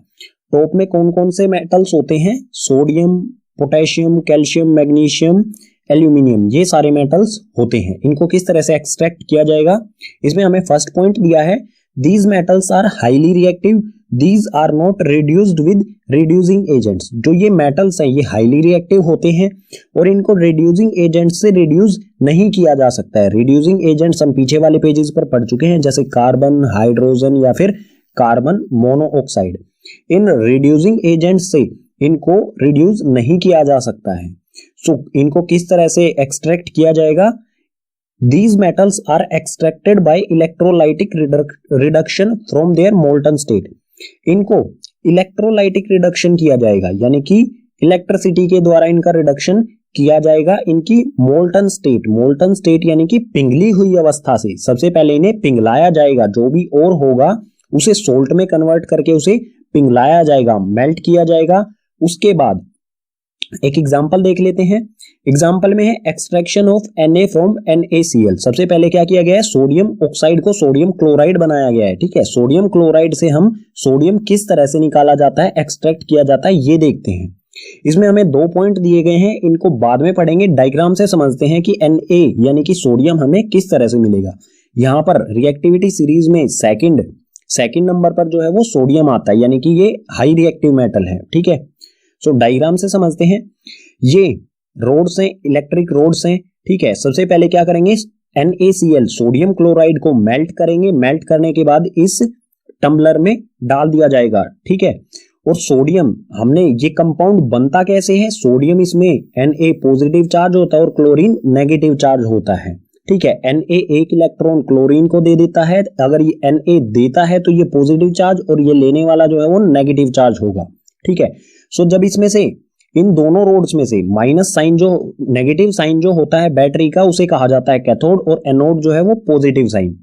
टॉप में कौन कौन से मेटल्स होते हैं? Sodium, potassium, calcium, magnesium, aluminium, ये सारे मेटल्स होते हैं। इनको किस तरह से एक्सट्रैक्ट किया जाएगा? इसमें हमें फर्स्ट पॉइंट दिया है, these metals are highly reactive these are not reduced with reducing agents. जो ये मेटल्स हैं ये हाईली रिएक्टिव होते हैं और इनको रिड्यूसिंग एजेंट से रिड्यूस नहीं किया जा सकता है। रिड्यूसिंग एजेंट्स हम पीछे वाले पेजेस पर पढ़ चुके हैं, जैसे कार्बन, हाइड्रोजन या फिर carbon monoxide. In reducing agent से इनको रिड्यूस नहीं किया जा सकता है। सो इनको किस तरह से एक्सट्रैक्ट किया जाएगा? These metals are extracted by electrolytic reduction from their molten state। इनको इलेक्ट्रोलाइटिक रिडक्शन किया जाएगा, यानी कि इलेक्ट्रिसिटी के द्वारा इनका रिडक्शन किया जाएगा इनकी मोल्टन स्टेट। मोल्टन स्टेट यानी कि पिघली हुई अवस्था से सबसे पहले इन्हें पिघलाया जाएगा। जो भी और होगा उसे सोल्ट में कन्वर्ट करके उसे पिघलाया जाएगा, मेल्ट किया जाएगा। उसके बाद एक एग्जांपल देख लेते हैं। एग्जांपल में है extraction of Na from NaCl। सबसे पहले क्या किया गया है? सोडियम ऑक्साइड को सोडियम क्लोराइड बनाया गया है। ठीक है, सोडियम क्लोराइड से हम सोडियम किस तरह से निकाला जाता है, एक्सट्रैक्ट किया जाता है, ये देखते हैं। इसमें हमें 2 पॉइंट दिए गए हैं, इनको बाद में पढ़ेंगे। डायग्राम से समझते हैं कि Na यानी कि सोडियम हमें किस तरह से मिलेगा। यहां पर रिएक्टिविटी सीरीज में सेकंड नंबर पर जो है वो सोडियम आता है, यानी कि ये हाई रिएक्टिव मेटल है। ठीक है, सो डायग्राम से समझते हैं। ये रोड्स हैं, इलेक्ट्रिक रोड्स हैं। ठीक है, सबसे पहले क्या करेंगे? NaCl सोडियम क्लोराइड को मेल्ट करेंगे। मेल्ट करने के बाद इस टम्बलर में डाल दिया जाएगा। ठीक है, और सोडियम हमने ये कंपाउंड बनता कैसे है? सोडियम इसमें Na पॉजिटिव चार्ज होता है और क्लोरीन नेगेटिव चार्ज होता है। ठीक है, Na एक इलेक्ट्रॉन क्लोरीन को दे देता है। अगर ये Na देता है तो ये पॉजिटिव चार्ज और ये लेने वाला जो है वो नेगेटिव चार्ज होगा। ठीक है, सो जब इसमें से इन दोनों रोड्स में से माइनस साइन जो नेगेटिव साइन जो होता है बैटरी का उसे कहा जाता है कैथोड और एनोड जो है वो पॉजिटिव साइन।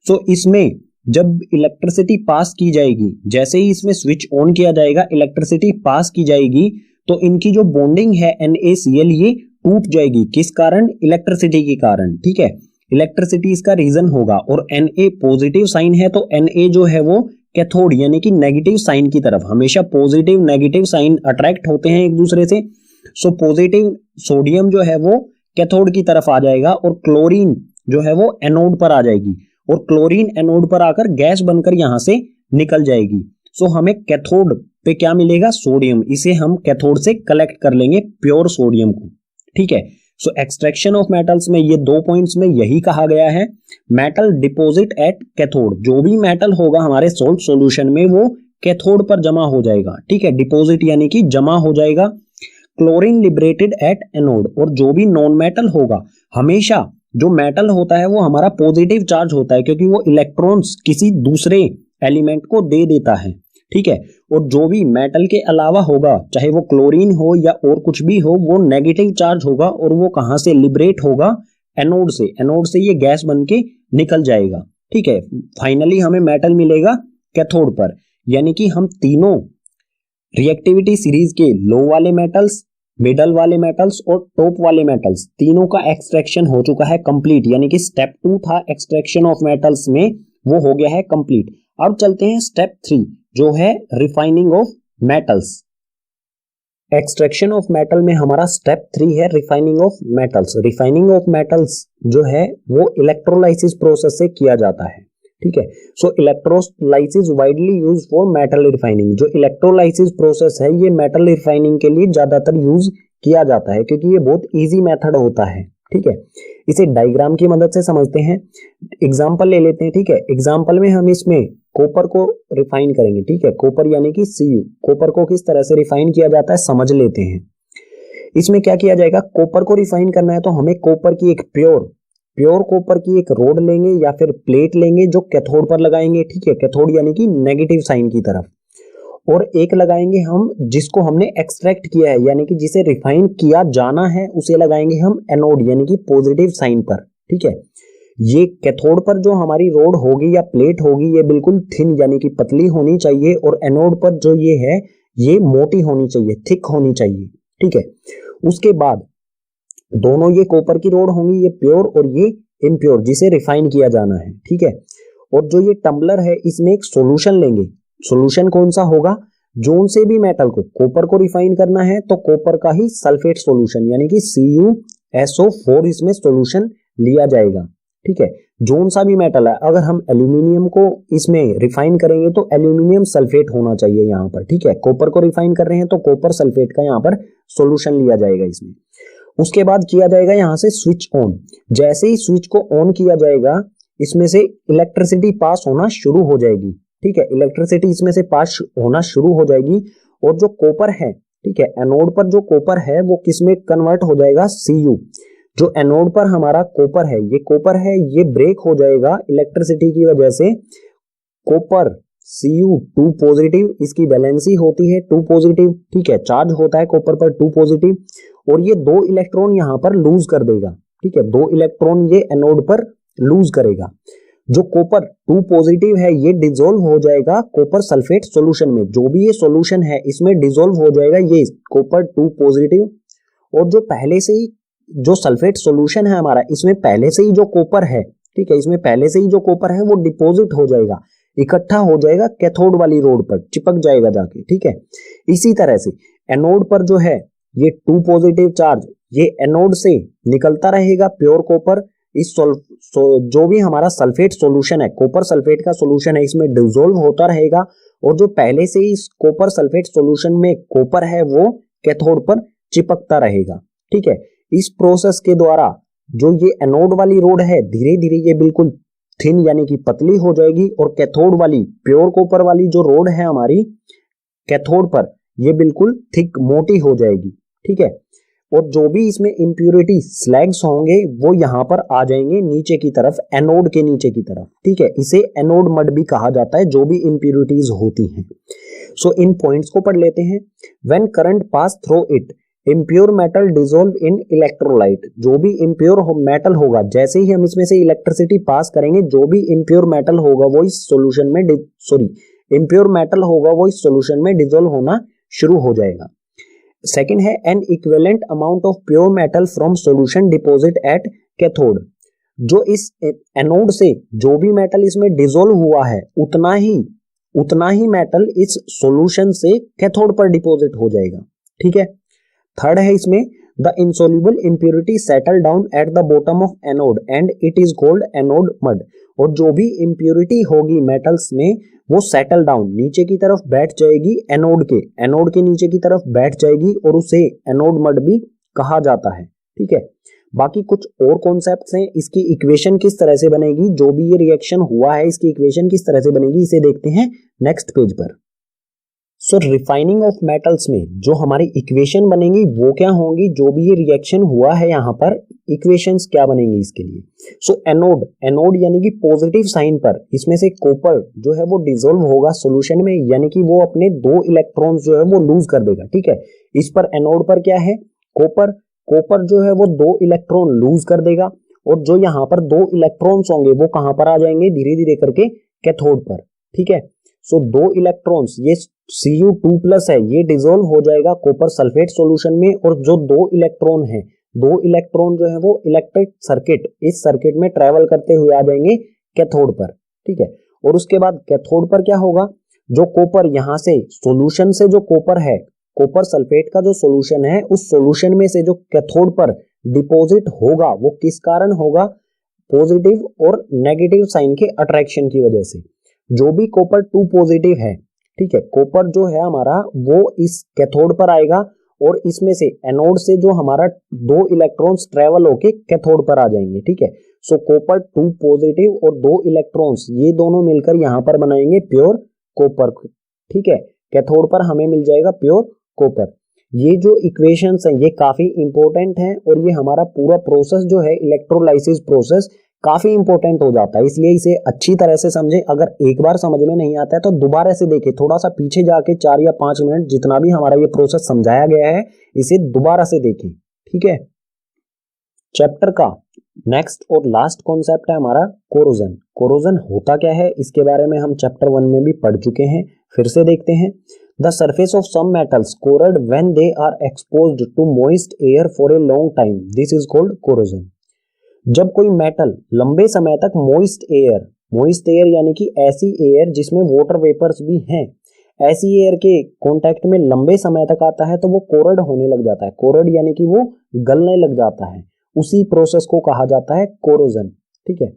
सो इसमें जब इलेक्ट्रिसिटी पास की जाएगी, जैसे ही इसमें स्विच ऑन किया जाएगा, इलेक्ट्रिसिटी पास की जाएगी तो इनकी जो बॉन्डिंग है NaCl ये टूट जाएगी। किस कारण? इलेक्ट्रिसिटी के कारण। ठीक है, इलेक्ट्रिसिटी इसका रीजन होगा और Na पॉजिटिव साइन है तो Na जो है वो कैथोड यानी कि नेगेटिव साइन की तरफ। हमेशा पॉजिटिव नेगेटिव साइन अट्रैक्ट होते हैं एक दूसरे से। सो पॉजिटिव सोडियम जो है वो कैथोड की तरफ आ जाएगा और क्लोरीन जो है वो एनोड पर आ जाएगी और क्लोरीन एनोड पर आकर गैस बनकर यहां से निकल जाएगी। सो हमें कैथोड पे क्या मिलेगा? सोडियम। इसे हम कैथोड से कलेक्ट कर लेंगे प्योर सोडियम को। ठीक है, सो एक्सट्रैक्शन ऑफ मेटल्स में ये 2 पॉइंट्स में यही कहा गया है। Metal deposit at cathode. जो भी मेटल होगा हमारे सोल्ट सॉल्यूशन में वो कैथोड पर जमा हो जाएगा। ठीक है, डिपॉजिट यानी कि जमा हो जाएगा। Chlorine liberated at anode. और जो भी नॉन मेटल होगा, हमेशा जो मेटल होता है वो हमारा पॉजिटिव चार्ज होता है क्योंकि वो इलेक्ट्रॉन्स किसी दूसरे एलिमेंट को दे देता है। ठीक है, और जो भी मेटल के अलावा होगा, चाहे वो क्लोरीन हो या और कुछ भी हो, वो नेगेटिव चार्ज होगा और वो कहां से लिबरेट होगा? एनोड से। एनोड से ये गैस बन के निकल जाएगा। ठीक है, फाइनली हमें मेटल मिलेगा कैथोड पर। यानी कि हम तीनों रिएक्टिविटी सीरीज के लो वाले मेटल्स, मिडल वाले मेटल्स और टॉप वाले मेटल्स तीनों का एक्सट्रैक्शन हो चुका है कंप्लीट। यानी कि स्टेप 2 था एक्सट्रैक्शन ऑफ मेटल्स में, वो हो गया है कंप्लीट। अब चलते हैं स्टेप 3 जो है refining of metals. Extraction of metal में हमारा स्टेप 3 है refining of metals. Refining of metals जो है वो इलेक्ट्रोलाइसिस प्रोसेस से किया जाता है। ठीक है, so electrolysis widely use for metal refining. जो इलेक्ट्रोलाइसिस प्रोसेस है ये मेटल रिफाइनिंग के लिए ज्यादातर यूज किया जाता है क्योंकि ये बहुत इजी मेथड होता है। ठीक है, इसे डायग्राम की मदद से समझते हैं। एग्जांपल ले लेते हैं। ठीक है, एग्जांपल में हम इसमें कॉपर को रिफाइन करेंगे। ठीक है, कॉपर यानी कि Cu। कॉपर को किस तरह से रिफाइन किया जाता है समझ लेते हैं। इसमें क्या किया जाएगा? कॉपर को रिफाइन करना है तो हमें कॉपर की एक प्योर कॉपर की एक रोड लेंगे या फिर प्लेट लेंगे जो कैथोड पर लगाएंगे। ठीक है, कैथोड यानी कि नेगेटिव साइन की तरफ। और एक लगाएंगे हम जिसको हमने एक्सट्रैक्ट किया है यानी कि जिसे रिफाइन किया जाना है उसे लगाएंगे हम एनोड यानी कि पॉजिटिव साइन पर। ठीक है, ये कैथोड पर जो हमारी रोड होगी या प्लेट होगी ये बिल्कुल थिन यानी कि पतली होनी चाहिए और एनोड पर जो ये है ये मोटी होनी चाहिए, थिक होनी चाहिए। ठीक है, उसके बाद दोनों ये कॉपर की रोड होंगी, ये प्योर और ये इम्प्योर जिसे रिफाइन किया जाना है। ठीक है, और जो ये टम्बलर है इसमें एक सॉल्यूशन लेंगे। सॉल्यूशन कौन सा होगा? जोन से भी मेटल को, कॉपर को रिफाइन करना है तो कॉपर का ही सल्फेट सॉल्यूशन यानी कि CuSO4 इसमें सॉल्यूशन लिया जाएगा। ठीक है। जोन सा भी मेटल है, अगर हम एल्यूमिनियम को इसमें रिफाइन करेंगे तो एल्यूमिनियम सल्फेट होना चाहिए यहाँ पर, ठीक है। कॉपर को रिफाइन कर रहे हैं तो कॉपर सल्फेट का यहाँ पर सॉल्यूशन लिया जाएगा इसमें। उसके बाद किया जाएगा यहाँ से स्विच ऑन। जैसे ही स्विच को ऑन किया जाएगा इसमें से इलेक्ट्रिसिटी पास होना शुरू हो जाएगी, ठीक है। इलेक्ट्रिसिटी इसमें से पास होना शुरू हो जाएगी और जो कॉपर है, ठीक है, एनोड पर जो कॉपर है वो किसमें कन्वर्ट हो जाएगा, Cu। जो एनोड पर हमारा कॉपर है, ये कॉपर है, ये ब्रेक हो जाएगा इलेक्ट्रिसिटी की वजह से। कॉपर Cu2 पॉजिटिव, इसकी वैलेंसी होती है 2 पॉजिटिव, ठीक है। चार्ज होता है कॉपर पर 2 पॉजिटिव और ये 2 इलेक्ट्रॉन यहां पर लूज कर देगा, ठीक है। 2 इलेक्ट्रॉन ये एनोड पर लूज करेगा। जो कॉपर 2 पॉजिटिव है ये डिसॉल्व हो जाएगा कॉपर सल्फेट सॉल्यूशन में। जो भी ये सॉल्यूशन है इसमें डिसॉल्व हो जाएगा ये कॉपर 2 पॉजिटिव। और जो पहले से ही जो सल्फेट सॉल्यूशन है हमारा, इसमें पहले से ही जो कॉपर है, ठीक है, इसमें पहले से ही जो कॉपर है वो डिपॉजिट हो जाएगा, इकट्ठा हो जाएगा कैथोड वाली रोड पर, चिपक जाएगा जाके, ठीक है। इसी तरह से एनोड पर जो है ये 2 पॉजिटिव चार्ज ये एनोड से निकलता रहेगा प्योर कॉपर। इस जो भी हमारा सल्फेट सॉल्यूशन है, कॉपर सल्फेट का सॉल्यूशन है, इसमें डिसॉल्व होता रहेगा और जो पहले से ही इस कॉपर सल्फेट सॉल्यूशन में कॉपर है वो कैथोड पर चिपकता रहेगा, ठीक है। इस प्रोसेस के द्वारा जो ये एनोड वाली रोड है धीरे धीरे ये बिल्कुल थिन यानी कि पतली हो जाएगी और कैथोड वाली प्योर कॉपर वाली जो रोड है हमारी कैथोड पर ये बिल्कुल थिक मोटी हो जाएगी, ठीक है। और जो भी इसमें इंप्यूरिटी स्लैग्स होंगे वो यहां पर आ जाएंगे नीचे की तरफ, एनोड के नीचे की तरफ, ठीक है। इसे एनोड मड भी कहा जाता है जो भी इंप्यूरिटीज होती हैं। सो इन पॉइंट्स को पढ़ लेते हैं। When current pass through it impure metal dissolve in electrolyte. जो भी इम्प्योर मेटल होगा, जैसे ही हम इसमें से इलेक्ट्रिसिटी पास करेंगे, जो भी इम्प्योर मेटल होगा वो इस सॉल्यूशन में इम्प्योर मेटल होगा वो इस सॉल्यूशन में डिसॉल्व होना शुरू हो जाएगा। सेकंड है N equivalent amount of pure metal from solution deposit at cathode. जो इस एनोड से जो भी मेटल इसमें डिसॉल्व हुआ है उतना ही मेटल इस सॉल्यूशन से कैथोड पर डिपॉजिट हो जाएगा, ठीक है। थर्ड है इसमें the insoluble impurity settle down at the bottom of anode and it is called anode mud. और जो भी इंप्योरिटी होगी मेटल्स में वो सेटल डाउन नीचे की तरफ बैठ जाएगी, एनोड के नीचे की तरफ बैठ जाएगी और उसे एनोड मड भी कहा जाता है, ठीक है। बाकी कुछ और कॉन्सेप्ट्स हैं। इसकी इक्वेशन किस तरह से बनेगी, जो भी ये रिएक्शन हुआ है इसकी इक्वेशन किस तरह से बनेगी, इसे देखते हैं नेक्स्ट पेज पर। सो रिफाइनिंग ऑफ मेटल्स में जो हमारी इक्वेशन बनेगी वो क्या होंगी, जो भी ये रिएक्शन हुआ है यहाँ पर इक्वेशंस क्या बनेंगी इसके लिए। सो एनोड यानी कि पॉजिटिव साइन पर इसमें से कॉपर जो है वो डिसॉल्व होगा सॉल्यूशन में, यानी कि वो अपने 2 इलेक्ट्रॉन्स जो है वो लूज कर देगा, ठीक है। इस पर एनोड पर क्या है, कॉपर जो है वो 2 इलेक्ट्रॉन लूज कर देगा और जो यहाँ पर 2 इलेक्ट्रॉन्स होंगे वो कहां पर आ जाएंगे, धीरे धीरे करके कैथोड पर, ठीक है। सो 2 इलेक्ट्रॉन्स ये Cu2+ है ये डिसॉल्व हो जाएगा कॉपर सल्फेट सॉल्यूशन में और जो 2 इलेक्ट्रॉन है 2 इलेक्ट्रॉन जो है वो इलेक्ट्रिक सर्किट इस सर्किट में ट्रेवल करते हुए आ जाएंगे कैथोड पर, ठीक है। और उसके बाद कैथोड पर क्या होगा, जो कॉपर यहां से सॉल्यूशन से जो कॉपर है, कॉपर सल्फेट का जो सॉल्यूशन है उस सॉल्यूशन में से जो कैथोड पर डिपॉजिट होगा वो किस कारण होगा, पॉजिटिव और नेगेटिव साइन के अट्रैक्शन की वजह से। जो भी कॉपर 2 पॉजिटिव है, ठीक है, कॉपर जो है हमारा वो इस कैथोड पर आएगा और इसमें से एनोड से जो हमारा 2 इलेक्ट्रॉन्स ट्रेवल होके कैथोड पर आ जाएंगे, ठीक है। सो कॉपर 2 पॉजिटिव और 2 इलेक्ट्रॉन्स ये दोनों मिलकर यहां पर बनाएंगे प्योर कॉपर, ठीक है। कैथोड पर हमें मिल जाएगा प्योर कॉपर। ये जो इक्वेशंस हैं ये काफी इंपॉर्टेंट हैं और ये हमारा पूरा प्रोसेस जो है इलेक्ट्रोलाइसिस प्रोसेस काफी इंपॉर्टेंट हो जाता है, इसलिए इसे अच्छी तरह से समझें। अगर एक बार समझ में नहीं आता है तो दोबारा से देखें, थोड़ा सा पीछे जाके 4 या 5 मिनट जितना भी हमारा ये प्रोसेस समझाया गया है इसे दोबारा से देखें, ठीक है। चैप्टर का नेक्स्ट और लास्ट कॉन्सेप्ट है हमारा कोरोजन। कोरोजन होता क्या है इसके बारे में हम चैप्टर 1 में भी पढ़ चुके हैं, फिर से देखते हैं। The surface of some metals corrode when they are exposed to moist air for a long time, this is called corrosion. जब कोई मेटल लंबे समय तक मॉइस्ट एयर यानी कि ऐसी एयर जिसमें वाटर वेपर्स भी हैं, ऐसी एयर के कांटेक्ट में लंबे समय तक आता है तो वो कोरड होने लग जाता है। कोरड यानी कि वो गलने लग जाता है, उसी प्रोसेस को कहा जाता है कोरोजन, ठीक है।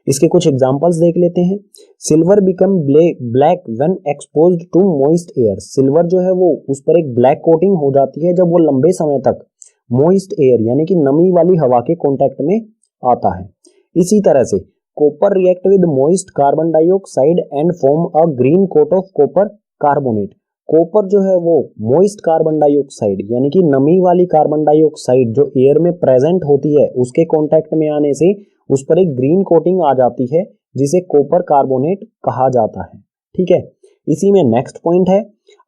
इसके कुछ एग्जांपल्स देख लेते हैं। Silver become black when exposed to moist air. Silver जो है वो उस पर एक ब्लैक कोटिंग हो जाती है जब वो लंबे समय तक मॉइस्ट एयर यानी कि नमी वाली हवा के कांटेक्ट में आता है। इसी तरह से copper react with moist carbon dioxide and form a green coat of copper carbonate. Copper जो है वो मॉइस्ट कार्बन डाइऑक्साइड यानी कि नमी वाली कार्बन डाइऑक्साइड जो एयर में प्रेजेंट होती है उसके कांटेक्ट में आने से उस पर एक ग्रीन कोटिंग आ जाती है जिसे कॉपर कार्बोनेट कहा जाता है। ठीक है। इसी में नेक्स्ट पॉइंट है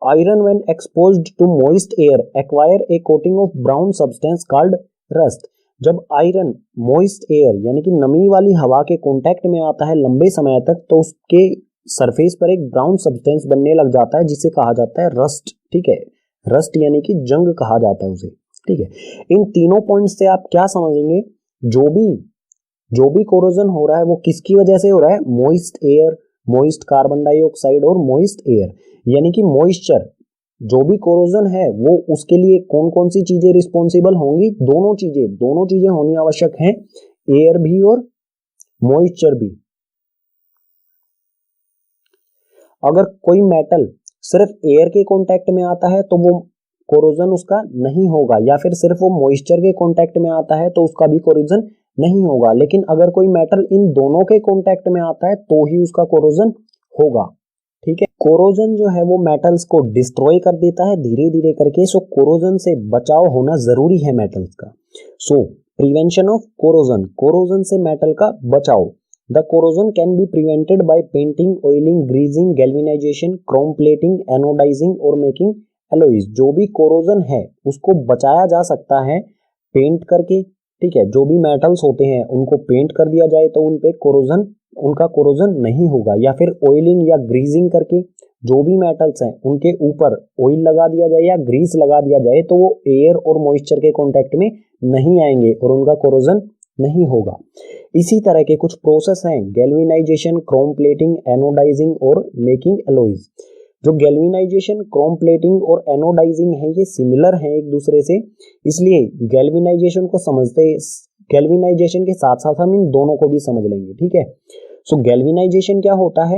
iron when exposed to moist air acquire a coating of brown substance called rust. जब आयरन मॉइस्ट एयर यानी कि नमी वाली हवा के कांटेक्ट में आता है लंबे समय तक तो उसके सरफेस पर एक ब्राउन सब्सटेंस बनने लग जाता है जिसे कहा जाता है रस्ट। ठीक है। रस्ट यानी कि जंग कहा जाता है उसे। ठीक है। इन तीनों पॉइंट से आप क्या समझेंगे, जो भी कोरोजन हो रहा है वो किसकी वजह से हो रहा है, moist air, moist carbon dioxide और मॉइस्ट एयर यानी कि मॉइस्चर। जो भी कोरोजन है वो उसके लिए कौन कौन सी चीजें रिस्पॉन्सिबल होंगी, दोनों चीजें होनी आवश्यक हैं, एयर भी और मॉइस्चर भी। अगर कोई मेटल सिर्फ एयर के कांटेक्ट में आता है तो वो कोरोजन उसका नहीं होगा, या फिर सिर्फ वो मॉइस्चर के कांटेक्ट में आता है तो उसका भी कोरोजन नहीं होगा। लेकिन अगर कोई मेटल इन दोनों के कांटेक्ट में आता है तो ही उसका कोरोजन होगा। ठीक है। कोरोजन जो है वो मेटल्स को डिस्ट्रॉय कर देता है धीरे धीरे करके। सो कोरोजन से बचाव होना जरूरी है मेटल्स का। So prevention of corrosion, corrosion से मेटल का बचाव। The corrosion can be prevented by painting, oiling, greasing, galvanisation, chrome plating, anodising और मेकिंग एलॉयज। जो भी कोरोजन है उसको बचाया जा सकता है पेंट करके। ठीक है। जो भी मेटल्स होते हैं उनको पेंट कर दिया जाए तो उन पे उनका कोरोजन नहीं होगा, या फिर ऑयलिंग या ग्रीजिंग करके जो भी मेटल्स हैं उनके ऊपर ऑयल लगा दिया जाए या ग्रीस लगा दिया जाए तो वो एयर और मॉइस्चर के कांटेक्ट में नहीं आएंगे और उनका कोरोजन नहीं होगा। इसी तरह के कुछ प्रोसेस हैं गैल्वेनाइजेशन, क्रोम प्लेटिंग, एनोडाइजिंग और मेकिंग एलॉयज। जो गैल्वेनाइजेशन, क्रोम प्लेटिंग और एनोडाइजिंग है ये सिमिलर हैं एक दूसरे से, इसलिए गैल्वेनाइजेशन को समझते गैल्वेनाइजेशन के साथ साथ हम इन दोनों को भी समझ लेंगे। ठीक है। सो गैल्वेनाइजेशन क्या होता है,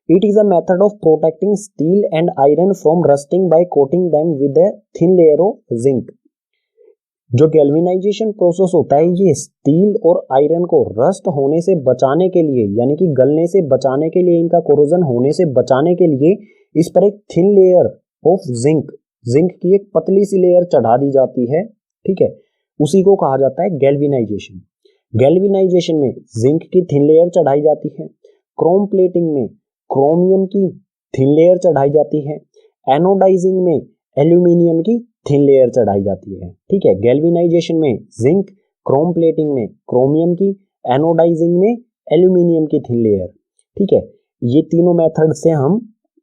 it is a method of protecting steel and iron from rusting by coating them with a thin layer of zinc. जो गैल्वेनाइजेशन प्रोसेस होता है ये स्टील और आयरन को रस्ट होने से बचाने के लिए यानी कि गलने से बचाने के लिए, इनका कोरोजन होने से बचाने के लिए इस पर एक थिन लेयर ऑफ जिंक की एक पतली सी लेयर चढ़ा दी जाती है। ठीक है। उसी को कहा जाता है गैल्वेनाइजेशन। गैल्वेनाइजेशन में जिंक की थिन लेयर चढ़ाई जाती है, क्रोम प्लेटिंग में क्रोमियम की थिन लेयर चढ़ाई जाती है, एनोडाइजिंग में एल्यूमिनियम की थिन लेयर चढ़ाई जाती है। ठीक है। गैल्वेनाइजेशन में जिंक, क्रोम प्लेटिंग में क्रोमियम की, एनोडाइजिंग में एल्यूमिनियम की थिन लेयर। ठीक है। ये तीनों मेथड से हम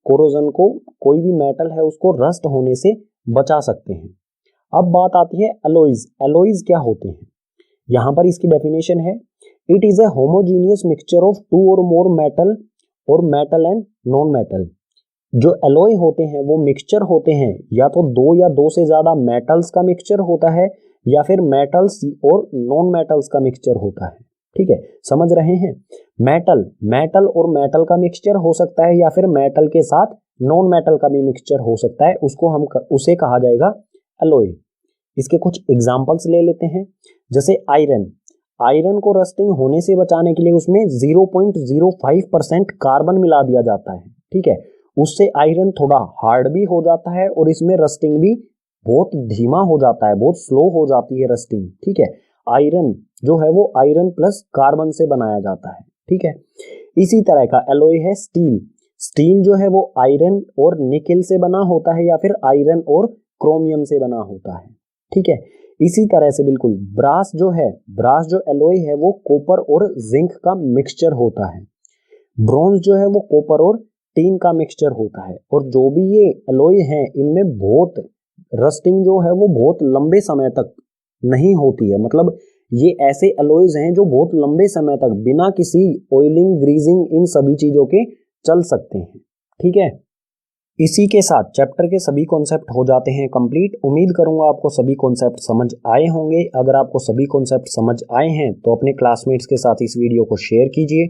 कोरोजन को, कोई भी मेटल है उसको रस्ट होने से बचा सकते हैं। अब बात आती है एलॉयज। एलॉयज क्या होते हैं, यहां पर इसकी डेफिनेशन है it is a homogeneous mixture of two or more metal or metal and non metal. जो एलॉय होते हैं वो मिक्सचर होते हैं, या तो दो या दो से ज्यादा मेटल्स का मिक्सचर होता है या फिर मेटल्स और नॉन मेटल्स का मिक्सचर होता है। ठीक है। समझ रहे हैं। मेटल और मेटल का मिक्सचर हो सकता है या फिर मेटल के साथ नॉन मेटल का भी मिक्सचर हो सकता है, उसे कहा जाएगा एलॉय। इसके कुछ एग्जांपल्स ले लेते हैं। जैसे आयरन को रस्टिंग होने से बचाने के लिए उसमें 0.05% कार्बन मिला दिया जाता है। ठीक है। उससे आयरन थोड़ा हार्ड भी हो जाता है और इसमें रस्टिंग भी बहुत धीमा हो जाता है, बहुत स्लो हो जाती है रस्टिंग। ठीक है। आयरन जो है वो आयरन प्लस कार्बन से बनाया जाता है। ठीक है। इसी तरह का एलॉय है स्टील जो है वो आयरन और निकेल से बना होता है या फिर आयरन और क्रोमियम से बना होता है। ठीक है। इसी तरह से बिल्कुल ब्रास जो एलॉय है वो कॉपर और जिंक का मिक्सचर होता है। ब्रॉन्ज जो है वो कॉपर और टीन का मिक्सचर होता है। और जो भी ये एलॉय हैं इनमें बहुत रस्टिंग जो है वो बहुत लंबे समय तक नहीं होती है। मतलब ये ऐसे एलॉयज हैं जो बहुत लंबे समय तक बिना किसी ऑयलिंग, ग्रीजिंग, इन सभी चीजों के चल सकते हैं। ठीक है। इसी के साथ चैप्टर के सभी कॉन्सेप्ट हो जाते हैं कंप्लीट। उम्मीद करूंगा आपको सभी कॉन्सेप्ट समझ आए होंगे। अगर आपको सभी कॉन्सेप्ट समझ आए हैं तो अपने क्लासमेट्स के साथ इस वीडियो को शेयर कीजिए।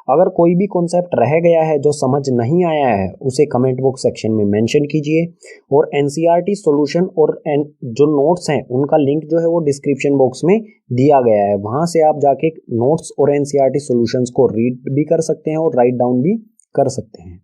अगर कोई भी कॉन्सेप्ट रह गया है जो समझ नहीं आया है उसे कमेंट बॉक्स सेक्शन में मेंशन कीजिए। और एनसीईआरटी सॉल्यूशन और जो नोट्स हैं उनका लिंक जो है वो डिस्क्रिप्शन बॉक्स में दिया गया है, वहां से आप जाके नोट्स और एनसीईआरटी सॉल्यूशंस को रीड भी कर सकते हैं और राइट डाउन भी कर सकते हैं।